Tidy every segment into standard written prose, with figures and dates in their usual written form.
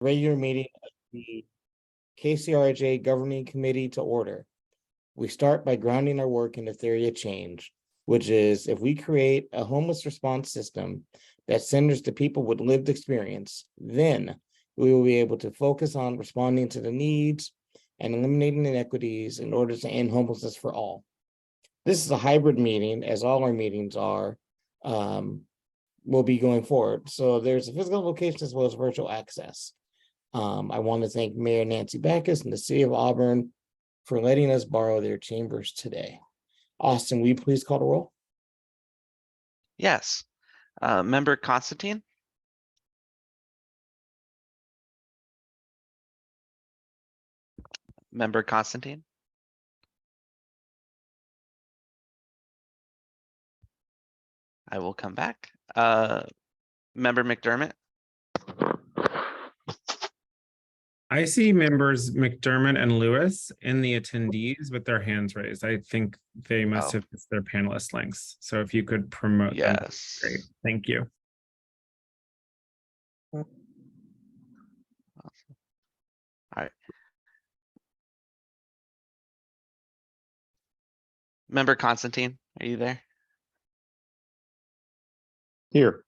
regular meeting of the KCRHA Governing Committee to order. We start by grounding our work in the theory of change, which is if we create a homeless response system that centers the people with lived experience, then we will be able to focus on responding to the needs and eliminating inequities in order to end homelessness for all. This is a hybrid meeting, as all our meetings are, will be going forward. So there's a physical location as well as virtual access. I want to thank Mayor Nancy Backus and the City of Auburn for letting us borrow their chambers today. Austin, will you please call the roll? Yes. Member Constantine? Member Constantine? I will come back. Member McDermott? I see members McDermott and Lewis in the attendees with their hands raised. I think they must have missed their panelist links. So if you could promote them, Yes. great. Thank you. Awesome. All right. Member Constantine, are you there? Here.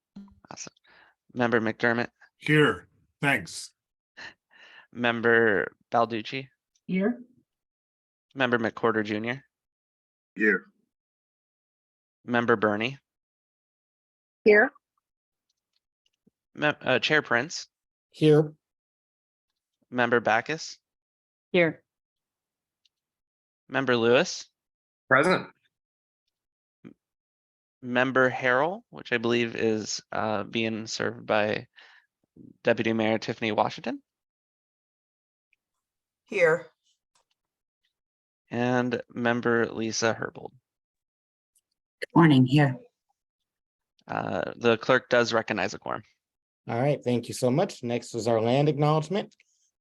Awesome. Member McDermott? Here, thanks. Member Balducci? Here. Member McWhorter Jr.? Here. Member Bernie? Here. Chair Prince? Here. Member Backus? Here. Member Lewis? Present. Member Harrell, which I believe is being served by Deputy Mayor Tiffany Washington. Here. And member Lisa Herbold. Morning, here. The clerk does recognize a quorum. All right, thank you so much. Next is our land acknowledgement.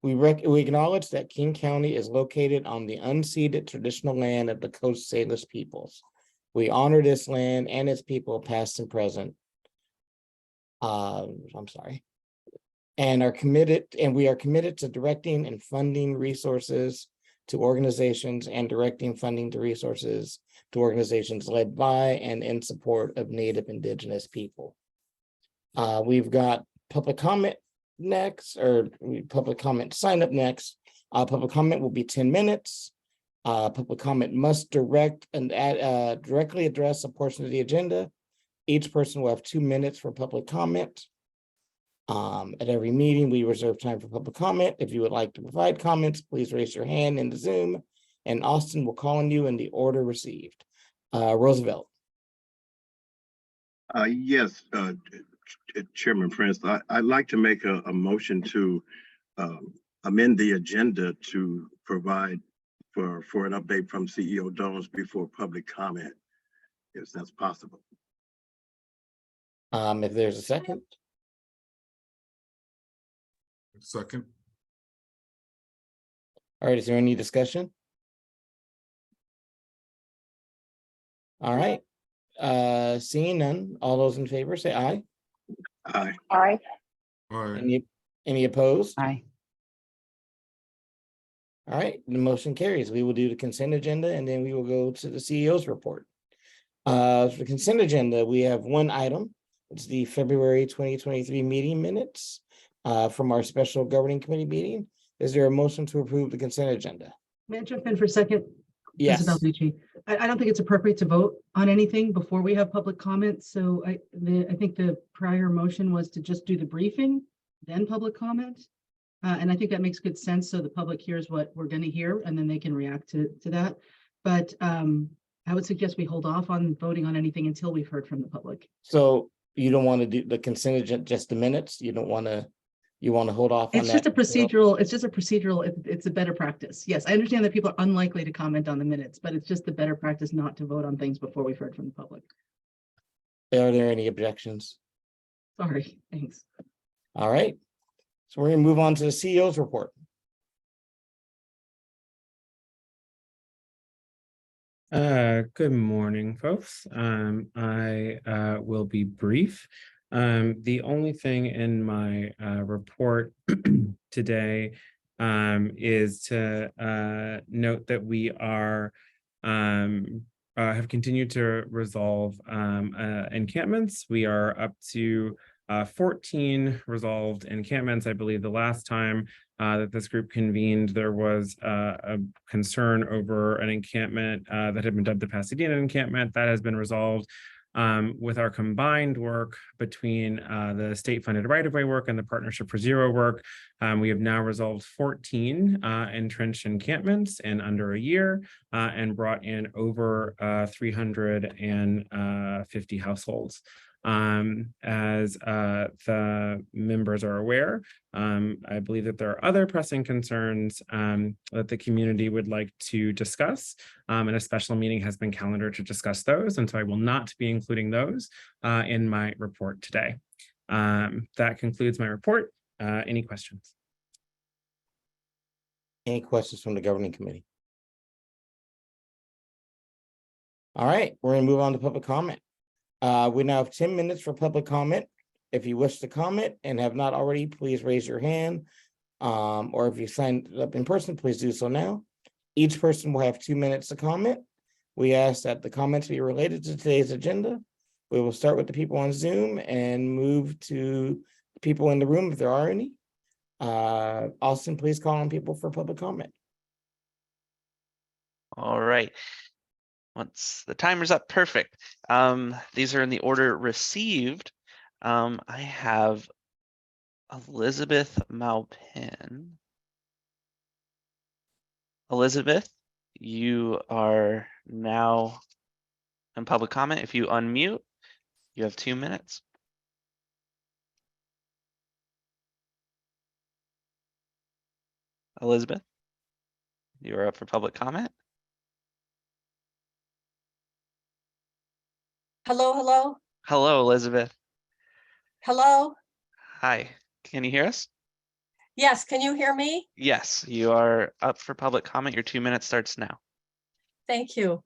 We acknowledge that King County is located on the unceded traditional land of the Coast Salish peoples. We honor this land and its people, past and present. I'm sorry. And we are committed to directing and funding resources to organizations and directing funding to resources to organizations led by and in support of Native Indigenous people. We've got public comment next, or public comment sign up next. Public comment will be 10 minutes. Public comment must direct and directly address a portion of the agenda. Each person will have 2 minutes for public comment. At every meeting, we reserve time for public comment. If you would like to provide comments, please raise your hand in the Zoom, and Austin will call on you in the order received. Roosevelt. Yes, Chairman Prince, I'd like to make a motion to amend the agenda to provide for an update from CEO Jones before public comment, if that's possible. If there's a second. Second. All right, is there any discussion? All right, seeing none, all those in favor say aye. Aye. Aye. Any opposed? Aye. All right, the motion carries. We will do the consent agenda and then we will go to the CEO's report. For the consent agenda, we have one item. It's the February 2023 meeting minutes from our special governing committee meeting. Is there a motion to approve the consent agenda? May I jump in for a second? Yes. Isabel Ducci. I don't think it's appropriate to vote on anything before we have public comment. So I think the prior motion was to just do the briefing, then public comment. And I think that makes good sense. So the public hears what we're going to hear and then they can react to that. But I would suggest we hold off on voting on anything until we've heard from the public. So you don't want to do the consent agenda, just the minutes? You don't want to, you want to hold off on that? It's just a procedural, it's a better practice. Yes, I understand that people are unlikely to comment on the minutes, but it's just the better practice not to vote on things before we've heard from the public. Are there any objections? Sorry, thanks. All right. So we're going to move on to the CEO's report. Good morning, folks. I will be brief. The only thing in my report today is to note that we are have continued to resolve encampments. We are up to 14 resolved encampments. I believe the last time that this group convened, there was a concern over an encampment that had been dubbed the Pasadena encampment. That has been resolved. With our combined work between the state-funded right-of-way work and the Partnership for Zero work, we have now resolved 14 entrenched encampments in under a year and brought in over 350 households. As the members are aware, I believe that there are other pressing concerns that the community would like to discuss, and a special meeting has been calendared to discuss those, and so I will not be including those in my report today. That concludes my report. Any questions? Any questions from the governing committee? All right, we're gonna move on to public comment. We now have 10 minutes for public comment. If you wish to comment and have not already, please raise your hand. Or if you signed up in person, please do so now. Each person will have 2 minutes to comment. We ask that the comments be related to today's agenda. We will start with the people on Zoom and move to people in the room if there are any. Austin, please call on people for public comment. All right. Once the timer's up, perfect. These are in the order received. I have Elizabeth Maupin. Elizabeth, you are now in public comment. If you unmute, you have 2 minutes. Elizabeth, you are up for public comment. Hello, hello, Hello, Elizabeth. hello. Hi, can you hear us? Yes, can you hear me? Yes, you are up for public comment. Your 2 minutes starts now. Thank you.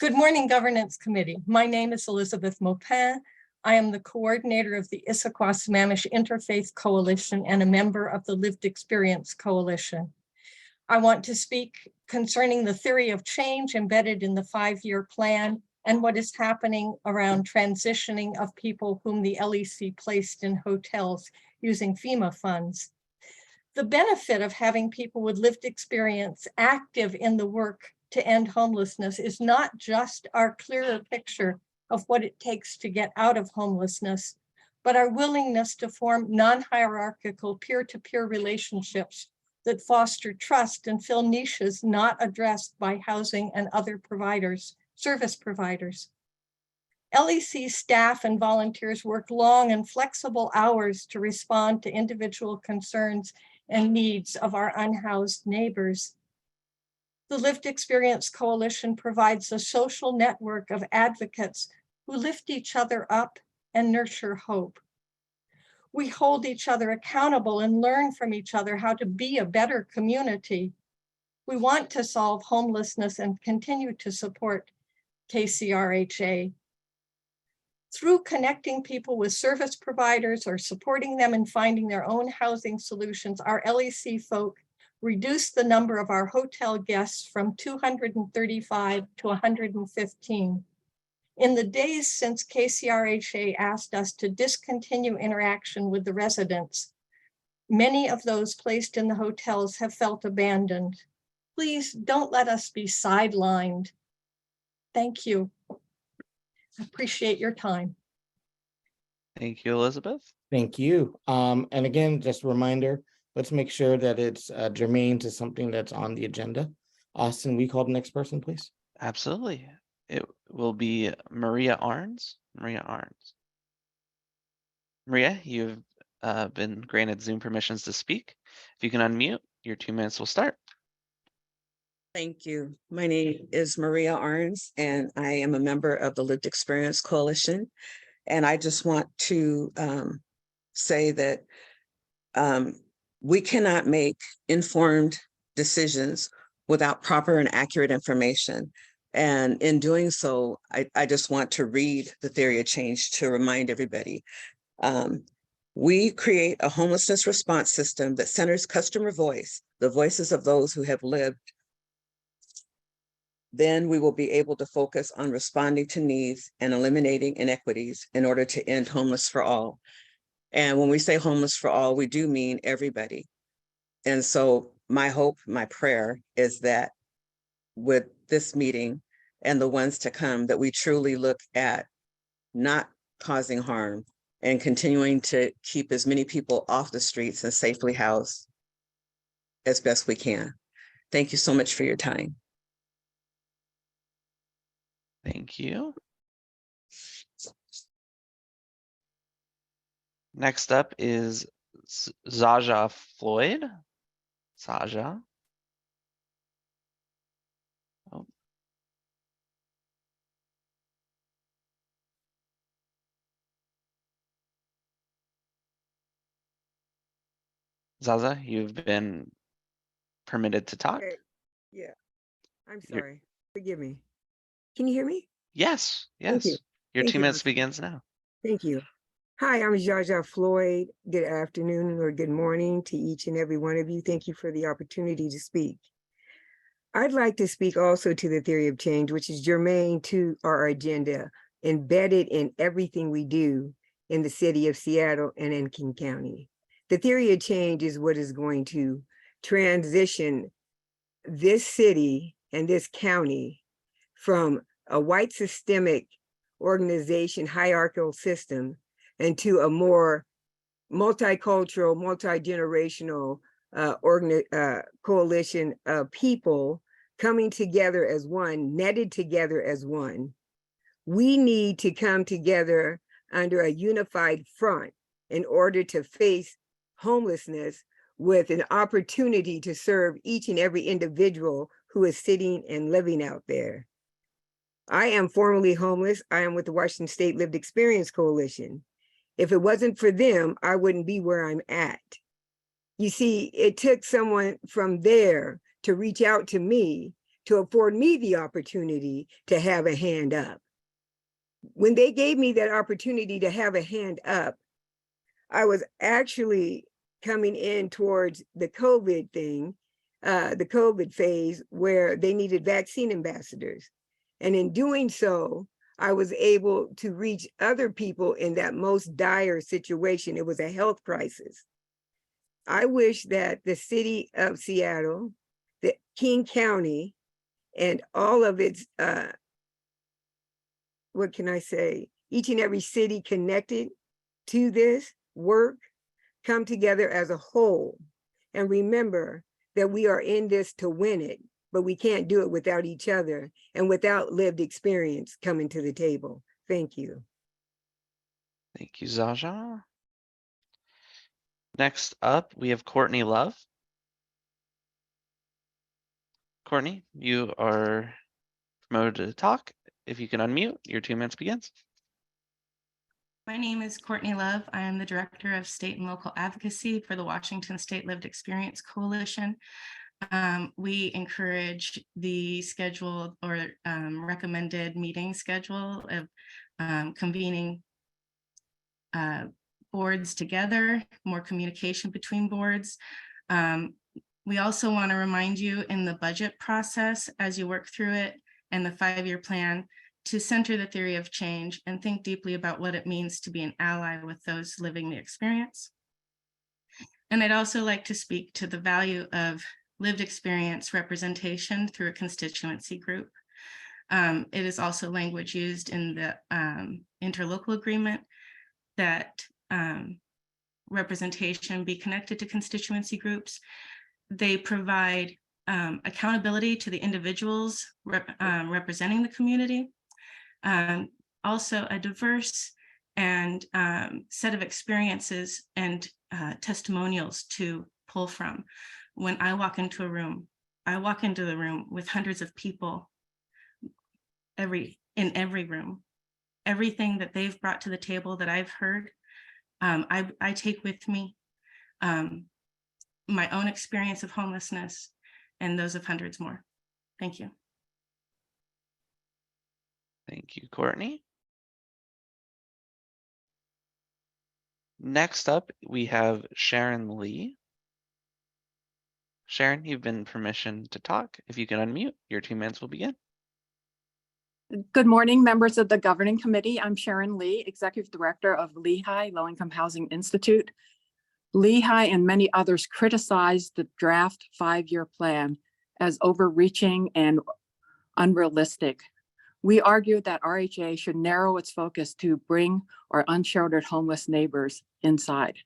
Good morning, Governance Committee. My name is Elizabeth Maupin. I am the coordinator of the Issaquah-Sammamish Interfaith Coalition and a member of the Lived Experience Coalition. I want to speak concerning the theory of change embedded in the 5-year plan and what is happening around transitioning of people whom the LEC placed in hotels using FEMA funds. The benefit of having people with lived experience active in the work to end homelessness is not just our clearer picture of what it takes to get out of homelessness, but our willingness to form non-hierarchical peer-to-peer relationships that foster trust and fill niches not addressed by housing and other providers, service providers. LEC staff and volunteers work long and flexible hours to respond to individual concerns and needs of our unhoused neighbors. The Lived Experience Coalition provides a social network of advocates who lift each other up and nurture hope. We hold each other accountable and learn from each other how to be a better community. We want to solve homelessness and continue to support KCRHA. Through connecting people with service providers or supporting them in finding their own housing solutions, our LEC folk reduced the number of our hotel guests from 235 to 115. In the days since KCRHA asked us to discontinue interaction with the residents, many of those placed in the hotels have felt abandoned. Please don't let us be sidelined. Thank you. I appreciate your time. Thank you, Elizabeth. Thank you. And again, just a reminder, let's make sure that it's germane to something that's on the agenda. Austin, we call the next person, please. Absolutely. It will be Maria Arns. Maria Arns. Maria, you've been granted Zoom permissions to speak. If you can unmute, your 2 minutes will start. Thank you. My name is Maria Arns, and I am a member of the Lived Experience Coalition. And I just want to say that we cannot make informed decisions without proper and accurate information. And in doing so, I just want to read the theory of change to remind everybody. We create a homelessness response system that centers customer voice, the voices of those who have lived. Then we will be able to focus on responding to needs and eliminating inequities in order to end homeless for all. And when we say homeless for all, we do mean everybody. And so my hope, my prayer is that with this meeting and the ones to come, that we truly look at not causing harm and continuing to keep as many people off the streets and safely housed as best we can. Thank you so much for your time. Thank you. Next up is Zaja Floyd. Zaja. Oh. Zaza, you've been permitted to talk. Okay, yeah, I'm You're- sorry. Forgive me. Can you hear me? Yes, Thank you. yes. Your Thank 2 you, minutes Dr. begins now. Thank you. Hi, I'm Jaja Floyd. Good afternoon or good morning to each and every one of you. Thank you for the opportunity to speak. I'd like to speak also to the theory of change, which is germane to our agenda, embedded in everything we do in the city of Seattle and in King County. The theory of change is what is going to transition this city and this county from a white systemic organization hierarchical system into a more multicultural, multi-generational coalition of people coming together as one, netted together as one. We need to come together under a unified front in order to face homelessness with an opportunity to serve each and every individual who is sitting and living out there. I am formerly homeless. I am with the Washington State Lived Experience Coalition. If it wasn't for them, I wouldn't be where I'm at. You see, it took someone from there to reach out to me to afford me the opportunity to have a hand up. When they gave me that opportunity to have a hand up, I was actually coming in towards the COVID thing, the COVID phase where they needed vaccine ambassadors. And in doing so, I was able to reach other people in that most dire situation. It was a health crisis. I wish that the city of Seattle, the King County, and all of its, what can I say, each and every city connected to this work, come together as a whole and remember that we are in this to win it, but we can't do it without each other and without lived experience coming to the table. Thank you. Thank you, Zaja. Next up, we have Courtney Love. Courtney, you are promoted to talk. If you can unmute, your 2 minutes begins. My name is Courtney Love. I am the Director of State and Local Advocacy for the Washington State Lived Experience Coalition. We encourage the scheduled or recommended meeting schedule of convening boards together, more communication between boards. We also want to remind you in the budget process as you work through it and the 5-year plan to center the theory of change and think deeply about what it means to be an ally with those living the experience. And I'd also like to speak to the value of lived experience representation through a constituency group. It is also language used in the interlocal agreement that representation be connected to constituency groups. They provide accountability to the individuals representing the community. Also a diverse and set of experiences and testimonials to pull from. When I walk into a room, I walk into the room with hundreds of people in every room. Everything that they've brought to the table that I've heard, I take with me my own experience of homelessness and those of hundreds more. Thank you. Thank you, Courtney. Next up, we have Sharon Lee. Sharon, you've been permissioned to talk. If you can unmute, your 2 minutes will begin. Good morning, members of the Governing Committee. I'm Sharon Lee, Executive Director of Lehigh Low Income Housing Institute. Lehigh and many others criticized the draft 5-year plan as overreaching and unrealistic. We argued that RHA should narrow its focus to bring our unsheltered homeless neighbors inside.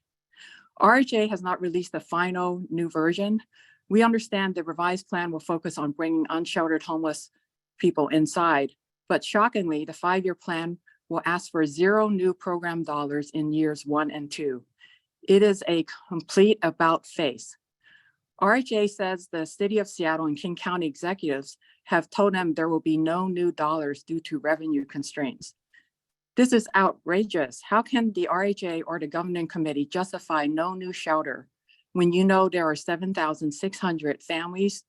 RHA has not released a final new version. We understand the revised plan will focus on bringing unsheltered homeless people inside, but shockingly, the 5-year plan will ask for 0 new program dollars in years 1 and 2. It is a complete about-face. RHA says the City of Seattle and King County executives have told them there will be no new dollars due to revenue constraints. This is outrageous. How can the RHA or the Governing Committee justify no new shelter when you know there are 7,600 families,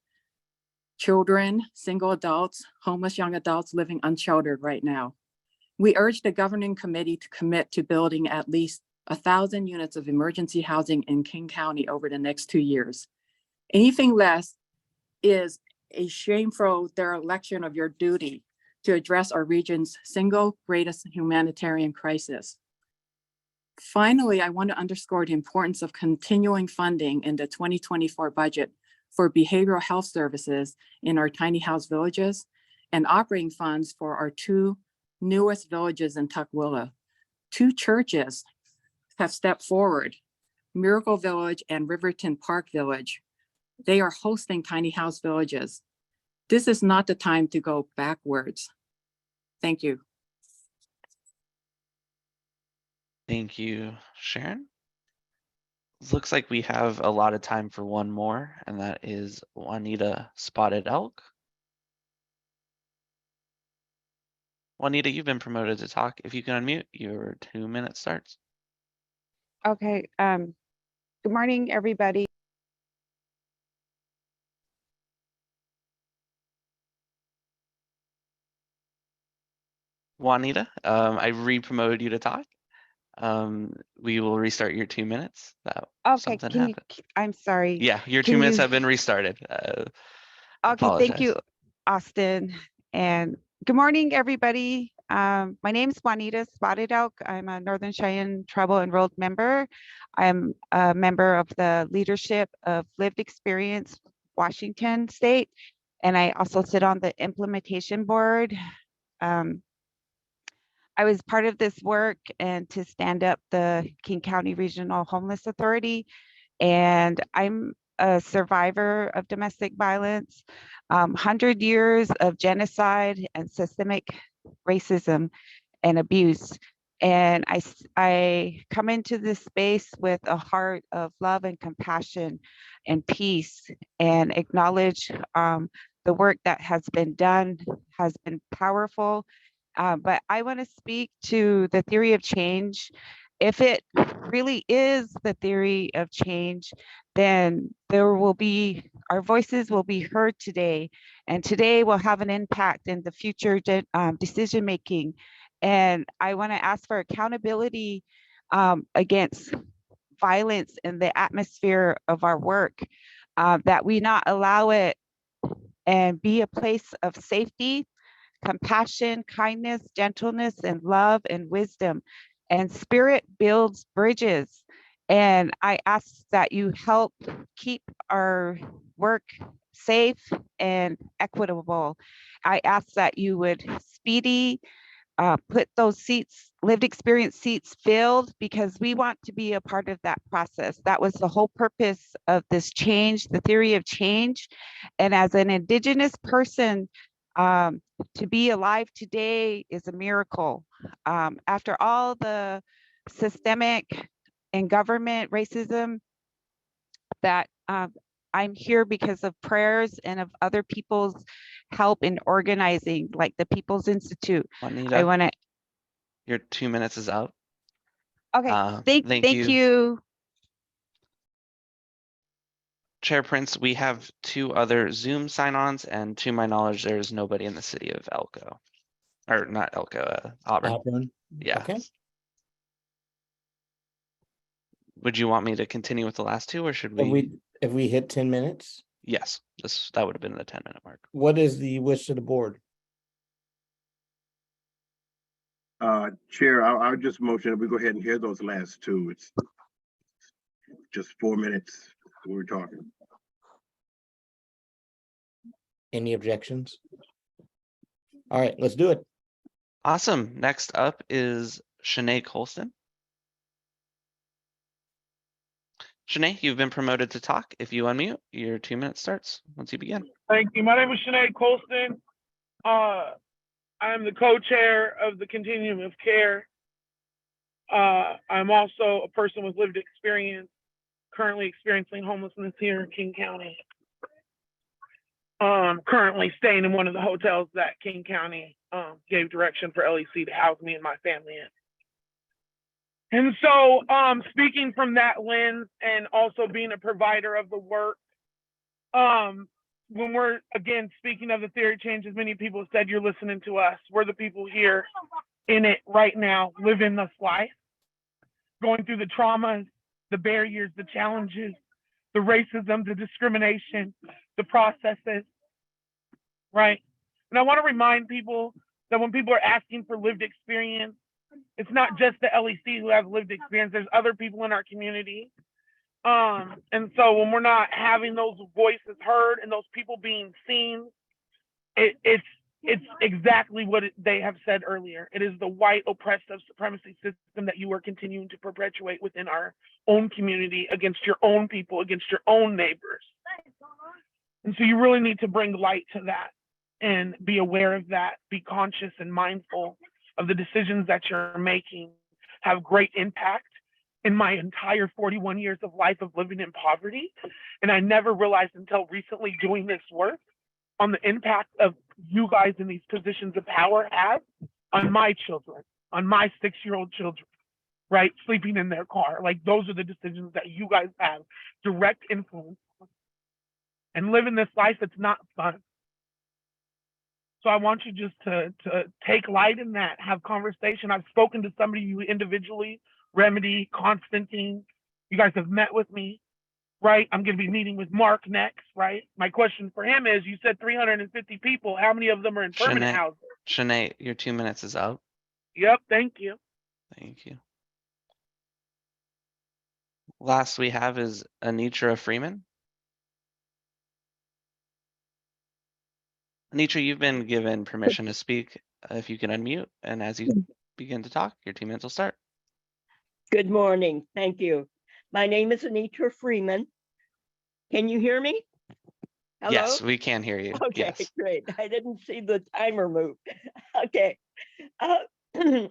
children, single adults, homeless young adults living unsheltered right now? We urge the Governing Committee to commit to building at least 1,000 units of emergency housing in King County over the next 2 years. Anything less is a shameful dereliction of your duty to address our region's single greatest humanitarian crisis. Finally, I want to underscore the importance of continuing funding in the 2024 budget for behavioral health services in our tiny house villages and operating funds for our 2 newest villages in Tukwila. 2 churches have stepped forward, Miracle Village and Riverton Park Village. They are hosting tiny house villages. This is not the time to go backwards. Thank you. Thank you, Sharon. Looks like we have a lot of time for one more, and that is Juanita Spotted Elk. Juanita, you've been promoted to talk. If you can unmute, your 2 minutes starts. Okay. Good morning, everybody. Juanita, I re-promoted you to talk. We will restart your 2 minutes. Okay, Something can you, happened. I'm sorry. Yeah, your Can 2 minutes you- have been restarted. Okay, thank you, Apologize. Austin. And good morning, everybody. My name is Juanita Spotted Elk. I'm a Northern Cheyenne Tribal Enrolled member. I'm a member of the leadership of Lived Experience Washington State, and I also sit on the implementation board. I was part of this work and to stand up the King County Regional Homeless Authority. And I'm a survivor of domestic violence, 100 years of genocide and systemic racism and abuse. And I come into this space with a heart of love and compassion and peace, and acknowledge the work that has been done has been powerful. But I want to speak to the theory of change. If it really is the theory of change, then our voices will be heard today, and today will have an impact in the future decision making. And I want to ask for accountability against violence in the atmosphere of our work, that we not allow it and be a place of safety, compassion, kindness, gentleness, and love and wisdom. And spirit builds bridges. And I ask that you help keep our work safe and equitable. I ask that you would put those seats, lived experience seats filled, because we want to be a part of that process. That was the whole purpose of this change, the theory of change. And as an Indigenous person, to be alive today is a miracle. After all the systemic and government racism that I'm here because of prayers and of other people's help in organizing, like the People's Institute. Juanita, I want to. your 2 minutes is up. Okay, thank you. you. Chair Prince, we have 2 other Zoom sign-ons, and to my knowledge, there is nobody in the city of Elko. or not Elko, Auburn. Auburn? Yeah. Okay. Would you want me to continue with the last two, or should If we hit 10 minutes, Yes, that would have been the 10-minute mark. what is the wish of the board? Chair, I'll just motion that we go ahead and hear those last two. It's just 4 minutes we're talking. Any objections? All right, let's do it. Awesome. Next up is Shanae Colston. Shanae, you've been promoted to talk. If you unmute, your 2 minutes starts once you begin. Thank you. My name is Shanae Colston. I'm the co-chair of the Continuum of Care. I'm also a person with lived experience, currently experiencing homelessness here in King County. Currently staying in one of the hotels that King County gave direction for LEC to house me and my family in. And so speaking from that lens and also being a provider of the work, when we're, again, speaking of the theory change, as many people have said, you're listening to us. We're the people here in it right now, living this life, going through the traumas, the barriers, the challenges, the racism, the discrimination, the processes, right? And I want to remind people that when people are asking for lived experience, it's not just the LEC who have lived experience. There's other people in our community. And so when we're not having those voices heard and those people being seen, it's exactly what they have said earlier. It is the white oppressive supremacy system that you are continuing to perpetuate within our own community, against your own people, against your own neighbors. And so you really need to bring light to that and be aware of that, be conscious and mindful of the decisions that you're making have great impact. In my entire 41 years of life of living in poverty, and I never realized until recently doing this work on the impact of you guys in these positions of power have on my children, on my 6-year-old children, right? Sleeping in their car. Like, those are the decisions that you guys have direct influence on. And living this life, it's not fun. So I want you just to take light in that, have conversation. I've spoken to somebody you individually, Remedy, Constantine. You guys have met with me, right? I'm going to be meeting with Mark next, right? My question for him is, you said 350 people. How many of them are in permanent housing? Shanae, your 2 minutes is up. Yep, thank you. Thank you. Last we have is Anitra Freeman. Anitra, you've been given permission to speak. If you can unmute, and as you begin to talk, your 2 minutes will start. Good morning. Thank you. My name is Anitra Freeman. Can you hear me? Hello? Yes, we can hear you. Okay, yes. Great. I didn't see the timer move. Okay. I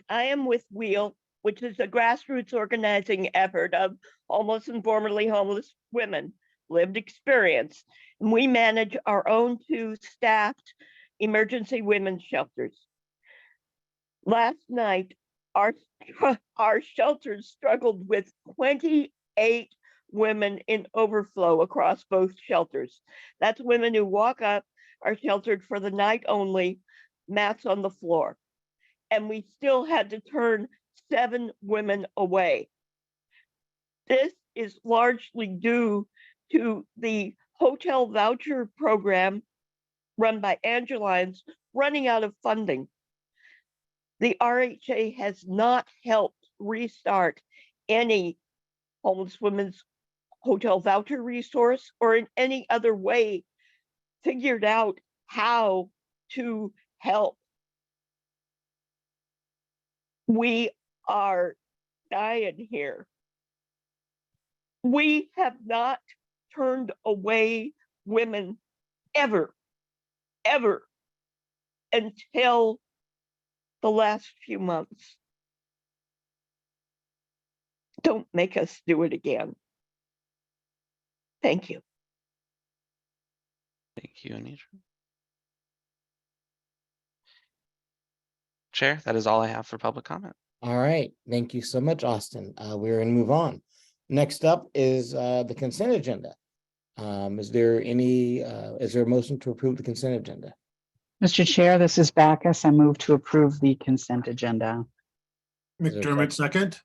am with WHEEL, which is a grassroots organizing effort of homeless and formerly homeless women, lived experience. And we manage our own 2 staffed emergency women's shelters. Last night, our shelters struggled with 28 women in overflow across both shelters. That's women who walk up, are sheltered for the night only, mats on the floor. And we still had to turn 7 women away. This is largely due to the hotel voucher program run by Angelines running out of funding. The RHA has not helped restart any homeless women's hotel voucher resource or in any other way figured out how to help. We are dying here. We have not turned away women ever until the last few months. Don't make us do it again. Thank you. Thank you, Anitra. Chair, that is all I have for public comment. All right, thank you so much, Austin. We're gonna move on. Next up is the consent agenda. Is there a motion to approve the consent agenda? Mr. Chair, this is Backus. I move to approve the consent agenda. Is there a McDermott, second.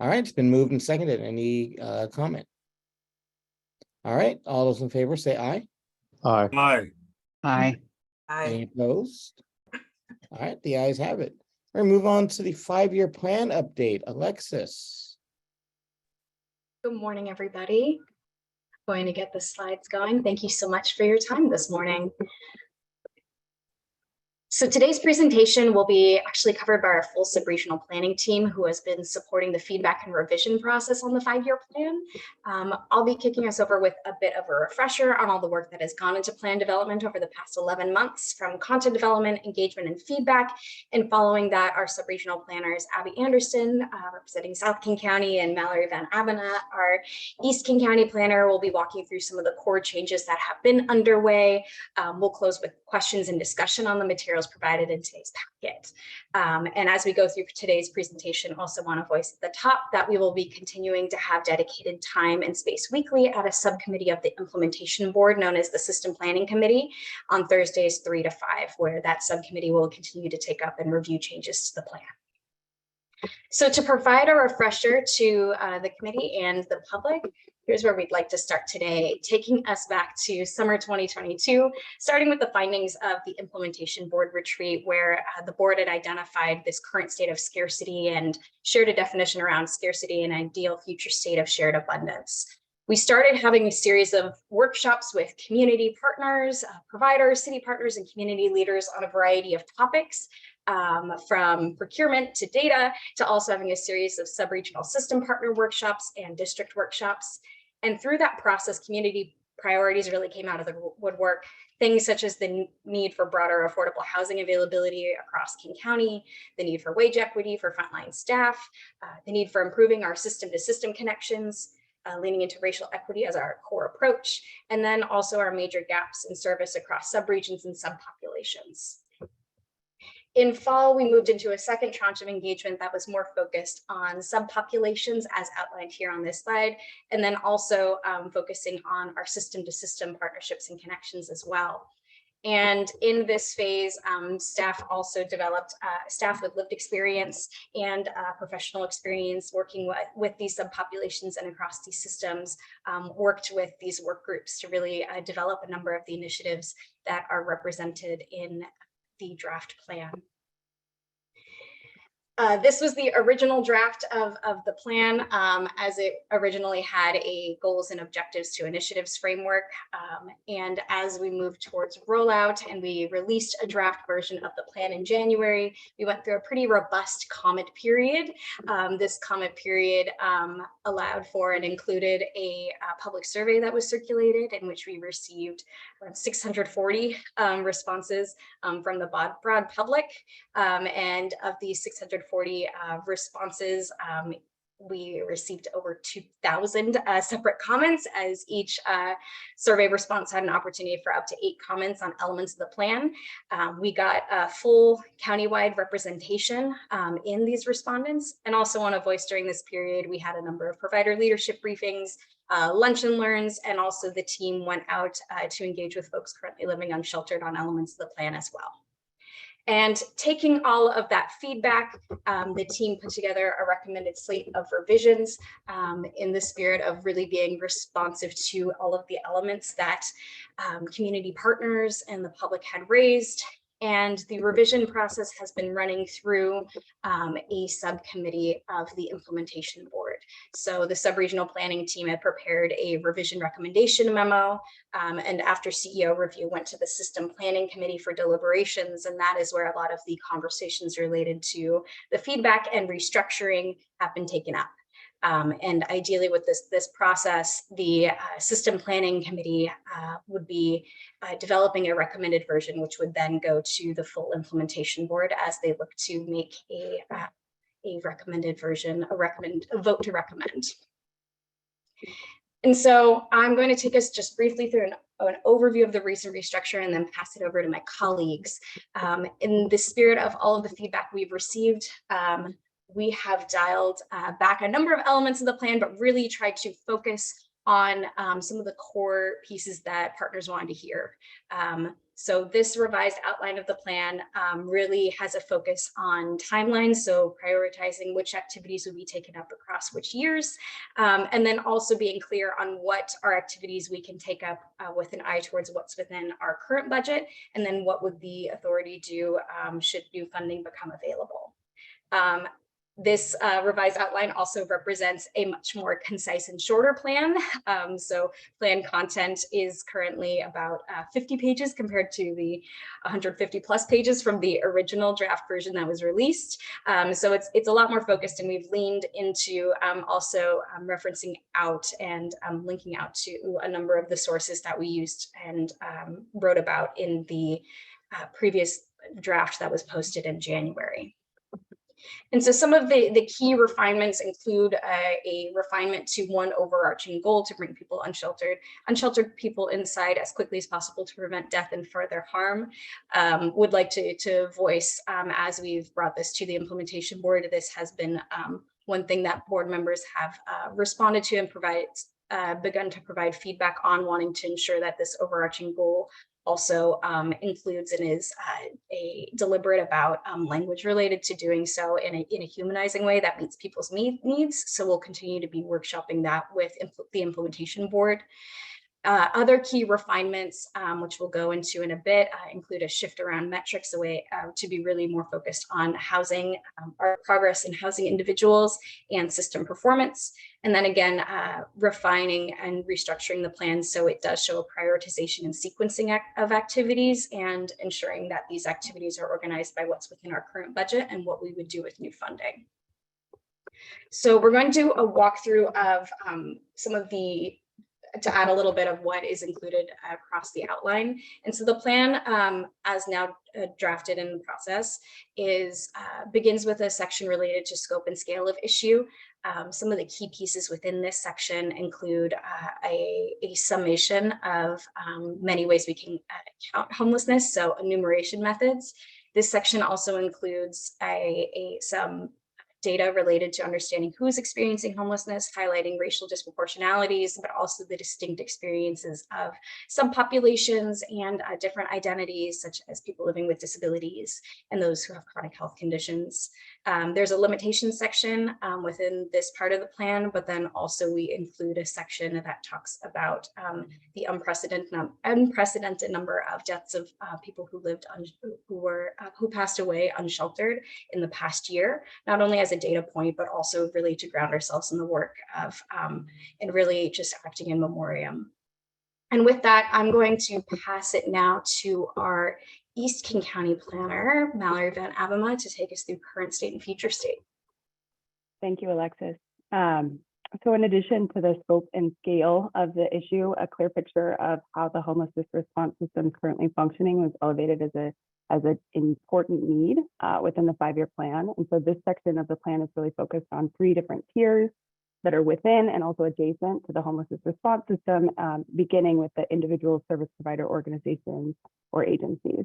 All right, it's been moved and seconded. Any comment? All right, all those in favor say aye. Aye. Aye. Aye. Any opposed? All right, the ayes have it. We're gonna move on to the 5-year plan update. Alexis. Good morning, everybody. Going to get the slides going. Thank you so much for your time this morning. So today's presentation will be actually covered by our full sub-regional planning team who has been supporting the feedback and revision process on the 5-year plan. I'll be kicking us over with a bit of a refresher on all the work that has gone into plan development over the past 11 months, from content development, engagement, and feedback. And following that, our sub-regional planners, Abby Anderson, representing South King County, and Mallory Van Abena, our East King County planner, will be walking through some of the core changes that have been underway. We'll close with questions and discussion on the materials provided in today's packet. And as we go through today's presentation, also want to voice at the top that we will be continuing to have dedicated time and space weekly at a subcommittee of the implementation board known as the System Planning Committee on Thursdays 3 to 5, where that subcommittee will continue to take up and review changes to the plan. So to provide a refresher to the committee and the public, here's where we'd like to start today, taking us back to summer 2022, starting with the findings of the implementation board retreat, where the board had identified this current state of scarcity and shared a definition around scarcity and ideal future state of shared abundance. We started having a series of workshops with community partners, providers, city partners, and community leaders on a variety of topics, from procurement to data, to also having a series of sub-regional system partner workshops and district workshops. And through that process, community priorities really came out of the woodwork. Things such as the need for broader affordable housing availability across King County, the need for wage equity for frontline staff, the need for improving our system-to-system connections, leaning into racial equity as our core approach, and then also our major gaps in service across subregions and subpopulations. In fall, we moved into a second tranche of engagement that was more focused on subpopulations as outlined here on this slide, and then also focusing on our system-to-system partnerships and connections as well. And in this phase, staff also developed staff with lived experience and professional experience working with these subpopulations and across these systems, worked with these work groups to really develop a number of the initiatives that are represented in the draft plan. This was the original draft of the plan, as it originally had a goals and objectives to initiatives framework. And as we moved towards rollout and we released a draft version of the plan in January, we went through a pretty robust comment period. This comment period allowed for and included a public survey that was circulated, in which we received around 640 responses from the broad public. And of these 640 responses, we received over 2,000 separate comments, as each survey response had an opportunity for up to 8 comments on elements of the plan. We got a full countywide representation in these respondents, and also want to voice during this period, we had a number of provider leadership briefings, lunch and learns, and also the team went out to engage with folks currently living unsheltered on elements of the plan as well. And taking all of that feedback, the team put together a recommended slate of revisions in the spirit of really being responsive to all of the elements that community partners and the public had raised. And the revision process has been running through a subcommittee of the implementation board. So the subregional planning team had prepared a revision recommendation memo, and after CEO review went to the system planning committee for deliberations, and that is where a lot of the conversations related to the feedback and restructuring have been taken up. And ideally with this process, the system planning committee would be developing a recommended version, which would then go to the full implementation board as they look to make a recommended version, a vote to recommend. And so I'm going to take us just briefly through an overview of the recent restructure and then pass it over to my colleagues. In the spirit of all of the feedback we've received, we have dialed back a number of elements of the plan, but really tried to focus on some of the core pieces that partners wanted to hear. So this revised outline of the plan really has a focus on timelines, so prioritizing which activities will be taken up across which years, and then also being clear on what are activities we can take up with an eye towards what's within our current budget, and then what would the authority do should new funding become available. This revised outline also represents a much more concise and shorter plan. So plan content is currently about 50 pages compared to the 150 plus pages from the original draft version that was released. So it's a lot more focused, and we've leaned into also referencing out and linking out to a number of the sources that we used and wrote about in the previous draft that was posted in January. And so some of the key refinements include a refinement to one overarching goal to bring people unsheltered people inside as quickly as possible to prevent death and further harm. Would like to voice, as we've brought this to the implementation board, this has been one thing that board members have responded to and begun to provide feedback on, wanting to ensure that this overarching goal also includes and is a deliberate about language related to doing so in a humanizing way that meets people's needs. So we'll continue to be workshopping that with the implementation board. Other key refinements, which we'll go into in a bit, include a shift around metrics, a way to be really more focused on housing, our progress in housing individuals and system performance. And then again, refining and restructuring the plan so it does show a prioritization and sequencing of activities, and ensuring that these activities are organized by what's within our current budget and what we would do with new funding. So we're going to do a walkthrough of to add a little bit of what is included across the outline. And so the plan, as now drafted in the process, begins with a section related to scope and scale of issue. Some of the key pieces within this section include a summation of many ways we can count homelessness, so enumeration methods. This section also includes some data related to understanding who is experiencing homelessness, highlighting racial disproportionalities, but also the distinct experiences of some populations and different identities, such as people living with disabilities and those who have chronic health conditions. There's a limitations section within this part of the plan, but then also we include a section that talks about the unprecedented number of deaths of people who passed away unsheltered in the past year, not only as a data point, but also really to ground ourselves in the work of and really just acting in memoriam. And with that, I'm going to pass it now to our East King County planner, Mallory Van Avema, to take us through current state and future state. Thank you, Alexis. So in addition to the scope and scale of the issue, a clear picture of how the homelessness response system is currently functioning was elevated as an important need within the 5-year plan. And so this section of the plan is really focused on 3 different tiers that are within and also adjacent to the homelessness response system, beginning with the individual service provider organizations or agencies.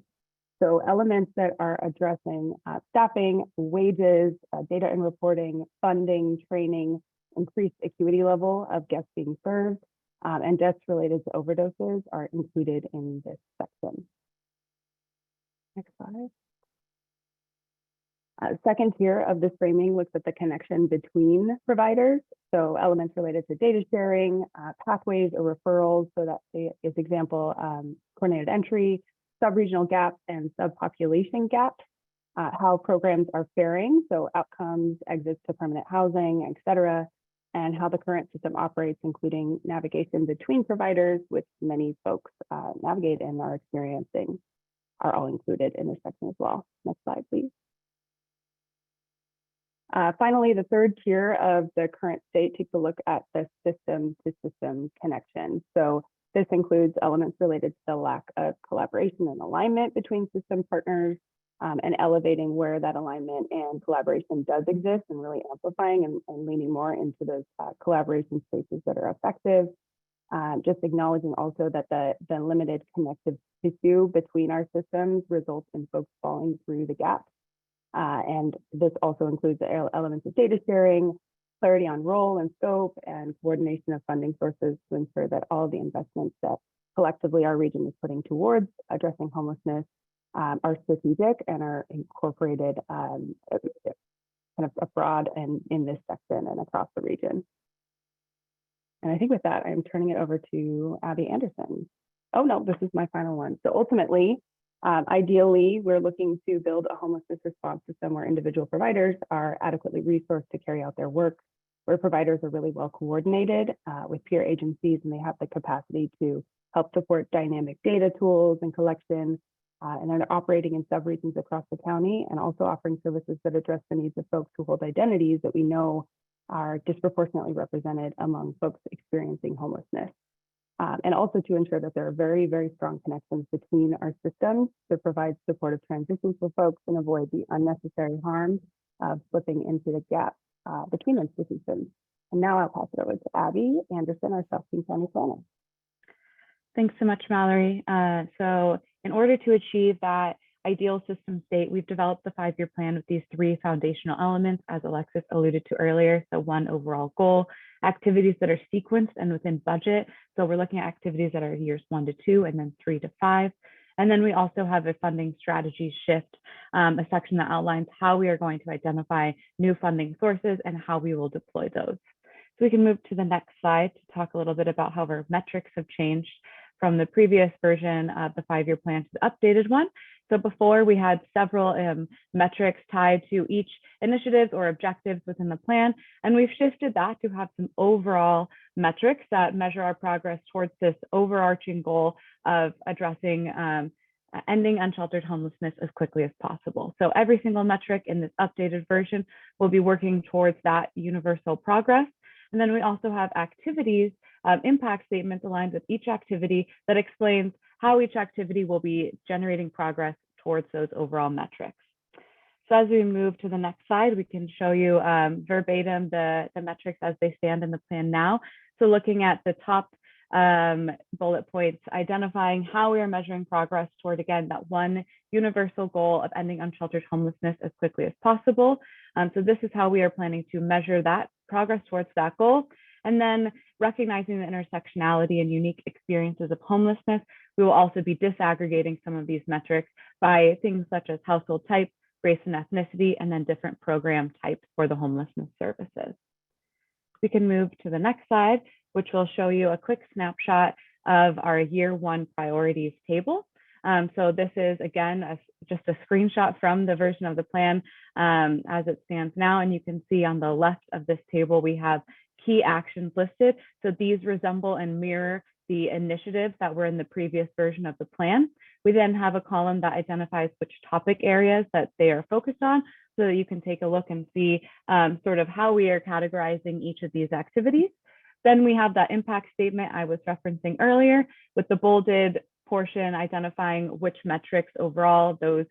So elements that are addressing staffing, wages, data and reporting, funding, training, increased acuity level of guests being served, and deaths related to overdoses are included in this section. Next slide. Second tier of this framing looks at the connection between providers. So elements related to data sharing, pathways or referrals. So that is example, coordinated entry, sub-regional gaps and subpopulation gaps, how programs are faring. So outcomes, exits to permanent housing, et cetera, and how the current system operates, including navigation between providers, which many folks navigate and are experiencing, are all included in this section as well. Next slide, please. Finally, the third tier of the current state takes a look at the system to system connection. So this includes elements related to the lack of collaboration and alignment between system partners, and elevating where that alignment and collaboration does exist, and really amplifying and leaning more into those collaboration spaces that are effective. Just acknowledging also that the limited connective tissue between our systems results in folks falling through the gaps. And this also includes the elements of data sharing, clarity on role and scope, and coordination of funding sources to ensure that all the investments that collectively our region is putting towards addressing homelessness are strategic and are incorporated kind of abroad and in this section and across the region. And I think with that, I'm turning it over to Abby Anderson. Oh no, this is my final one. So ultimately, ideally, we're looking to build a homelessness response system where individual providers are adequately resourced to carry out their work, where providers are really well coordinated with peer agencies and they have the capacity to help support dynamic data tools and collection, and they're operating in subregions across the county and also offering services that address the needs of folks who hold identities that we know are disproportionately represented among folks experiencing homelessness. And also to ensure that there are very, very strong connections between our systems to provide supportive transitions for folks and avoid the unnecessary harm of slipping into the gap between institutions. And now I'll pass it over to Abby Anderson, our South King County planner. Thanks so much, Mallory. So in order to achieve that ideal system state, we've developed the 5-year plan with these 3 foundational elements, as Alexis alluded to earlier. So 1 overall goal, activities that are sequenced and within budget. So we're looking at activities that are years 1 to 2 and then 3 to 5. And then we also have a funding strategy shift, a section that outlines how we are going to identify new funding sources and how we will deploy those. So we can move to the next slide to talk a little bit about how our metrics have changed from the previous version of the 5-year plan to the updated one. So before we had several metrics tied to each initiatives or objectives within the plan, and we've shifted that to have some overall metrics that measure our progress towards this overarching goal of addressing ending unsheltered homelessness as quickly as possible. So every single metric in this updated version will be working towards that universal progress. And then we also have activities, impact statements aligned with each activity that explains how each activity will be generating progress towards those overall metrics. So as we move to the next slide, we can show you verbatim the metrics as they stand in the plan now. So looking at the top bullet points, identifying how we are measuring progress toward, again, that one universal goal of ending unsheltered homelessness as quickly as possible. So this is how we are planning to measure that progress towards that goal. And then recognizing the intersectionality and unique experiences of homelessness, we will also be disaggregating some of these metrics by things such as household type, race and ethnicity, and then different program types for the homelessness services. We can move to the next slide, which will show you a quick snapshot of our year 1 priorities table. So this is, again, just a screenshot from the version of the plan as it stands now. And you can see on the left of this table, we have key actions listed. So these resemble and mirror the initiatives that were in the previous version of the plan. We then have a column that identifies which topic areas that they are focused on, so that you can take a look and see sort of how we are categorizing each of these activities. Then we have that impact statement I was referencing earlier, with the bolded portion identifying which metrics overall this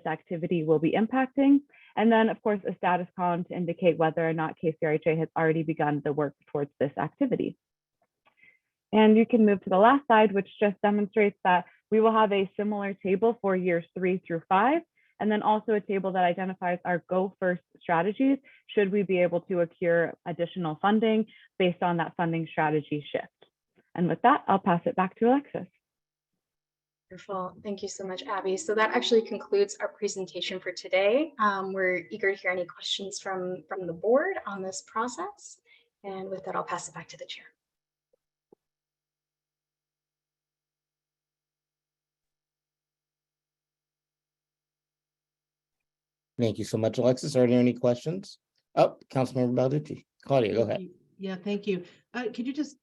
activity will be impacting. And then, of course, a status column to indicate whether or not KCRHA has already begun the work towards this activity. And you can move to the last slide, which just demonstrates that we will have a similar table for years 3 through 5, and then also a table that identifies our go first strategies should we be able to accrue additional funding based on that funding strategy shift. And with that, I'll pass it back to Alexis. Wonderful. Thank you so much, Abby. So that actually concludes our presentation for today. We're eager to hear any questions from the board on this process. And with that, I'll pass it back to the chair. Thank you so much, Alexis. Are there any questions? Oh, Councilmember Balducci. Claudia, go ahead. Yeah, thank you. Could you just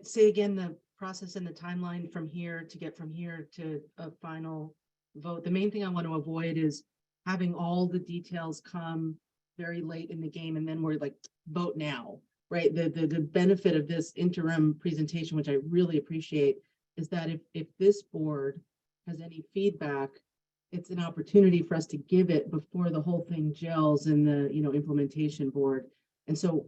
say again the process and the timeline from here to get from here to a final vote? The main thing I want to avoid is having all the details come very late in the game and then we're like, vote now, right? The benefit of this interim presentation, which I really appreciate, is that if this board has any feedback, it's an opportunity for us to give it before the whole thing gels in the implementation board. And so,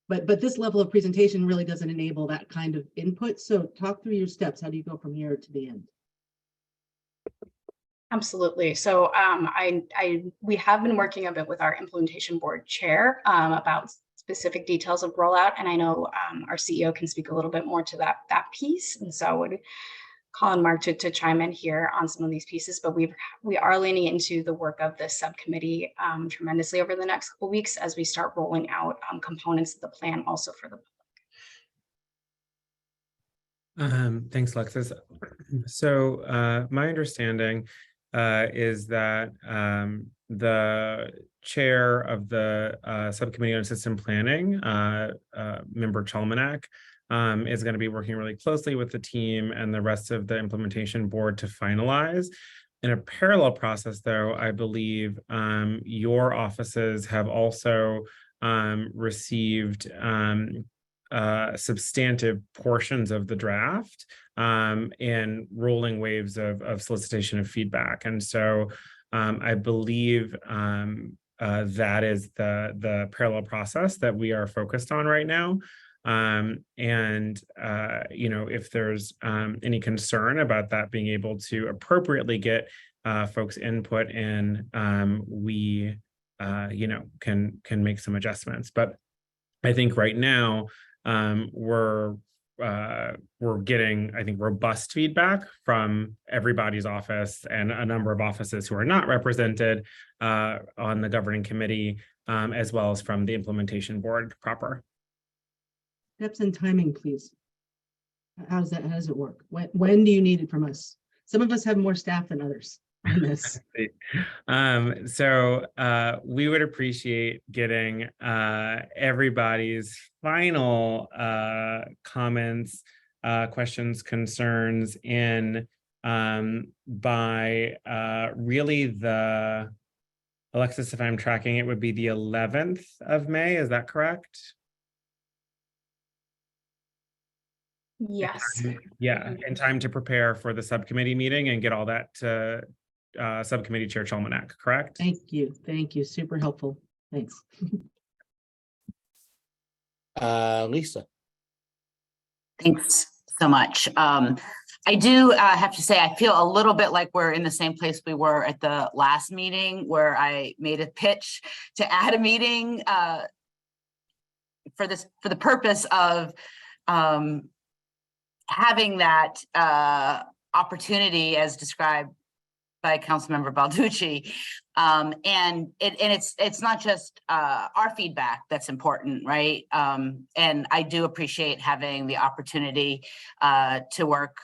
but this level of presentation really doesn't enable that kind of input. So talk through your steps. How do you go from here to the end? Absolutely. So we have been working a bit with our implementation board chair about specific details of rollout. And I know our CEO can speak a little bit more to that piece. And so I would call on Mark to chime in here on some of these pieces, but we are leaning into the work of this subcommittee tremendously over the next couple weeks as we start rolling out components of the plan also for the Thanks, Alexis. So my understanding is that the chair of the subcommittee on system planning, member Chalmanek, is going to be working really closely with the team and the rest of the implementation board to finalize. In a parallel process, though, I believe your offices have also received substantive portions of the draft and rolling waves of solicitation of feedback. And so I believe that is the parallel process that we are focused on right now. If there's any concern about that being able to appropriately get folks' input in, we can make some adjustments. But I think right now we're getting, I think, robust feedback from everybody's office and a number of offices who are not represented on the governing committee, as well as from the implementation board proper. Steps and timing, please. How does it work? When do you need it from us? Some of us have more staff than others on this. We would appreciate getting everybody's final comments, questions, concerns in by really Alexis, if I'm tracking, it would be the 11th of May. Is that correct? Yes. Yeah, in time to prepare for the subcommittee meeting and get all that to subcommittee chair Chalmanek, correct? Thank you. Super helpful. Thanks. Lisa. Thanks so much. I do have to say, I feel a little bit like we're in the same place we were at the last meeting where I made a pitch to add a meeting for the purpose of having that opportunity as described by Councilmember Balducci. And it's not just our feedback that's important, right? And I do appreciate having the opportunity to work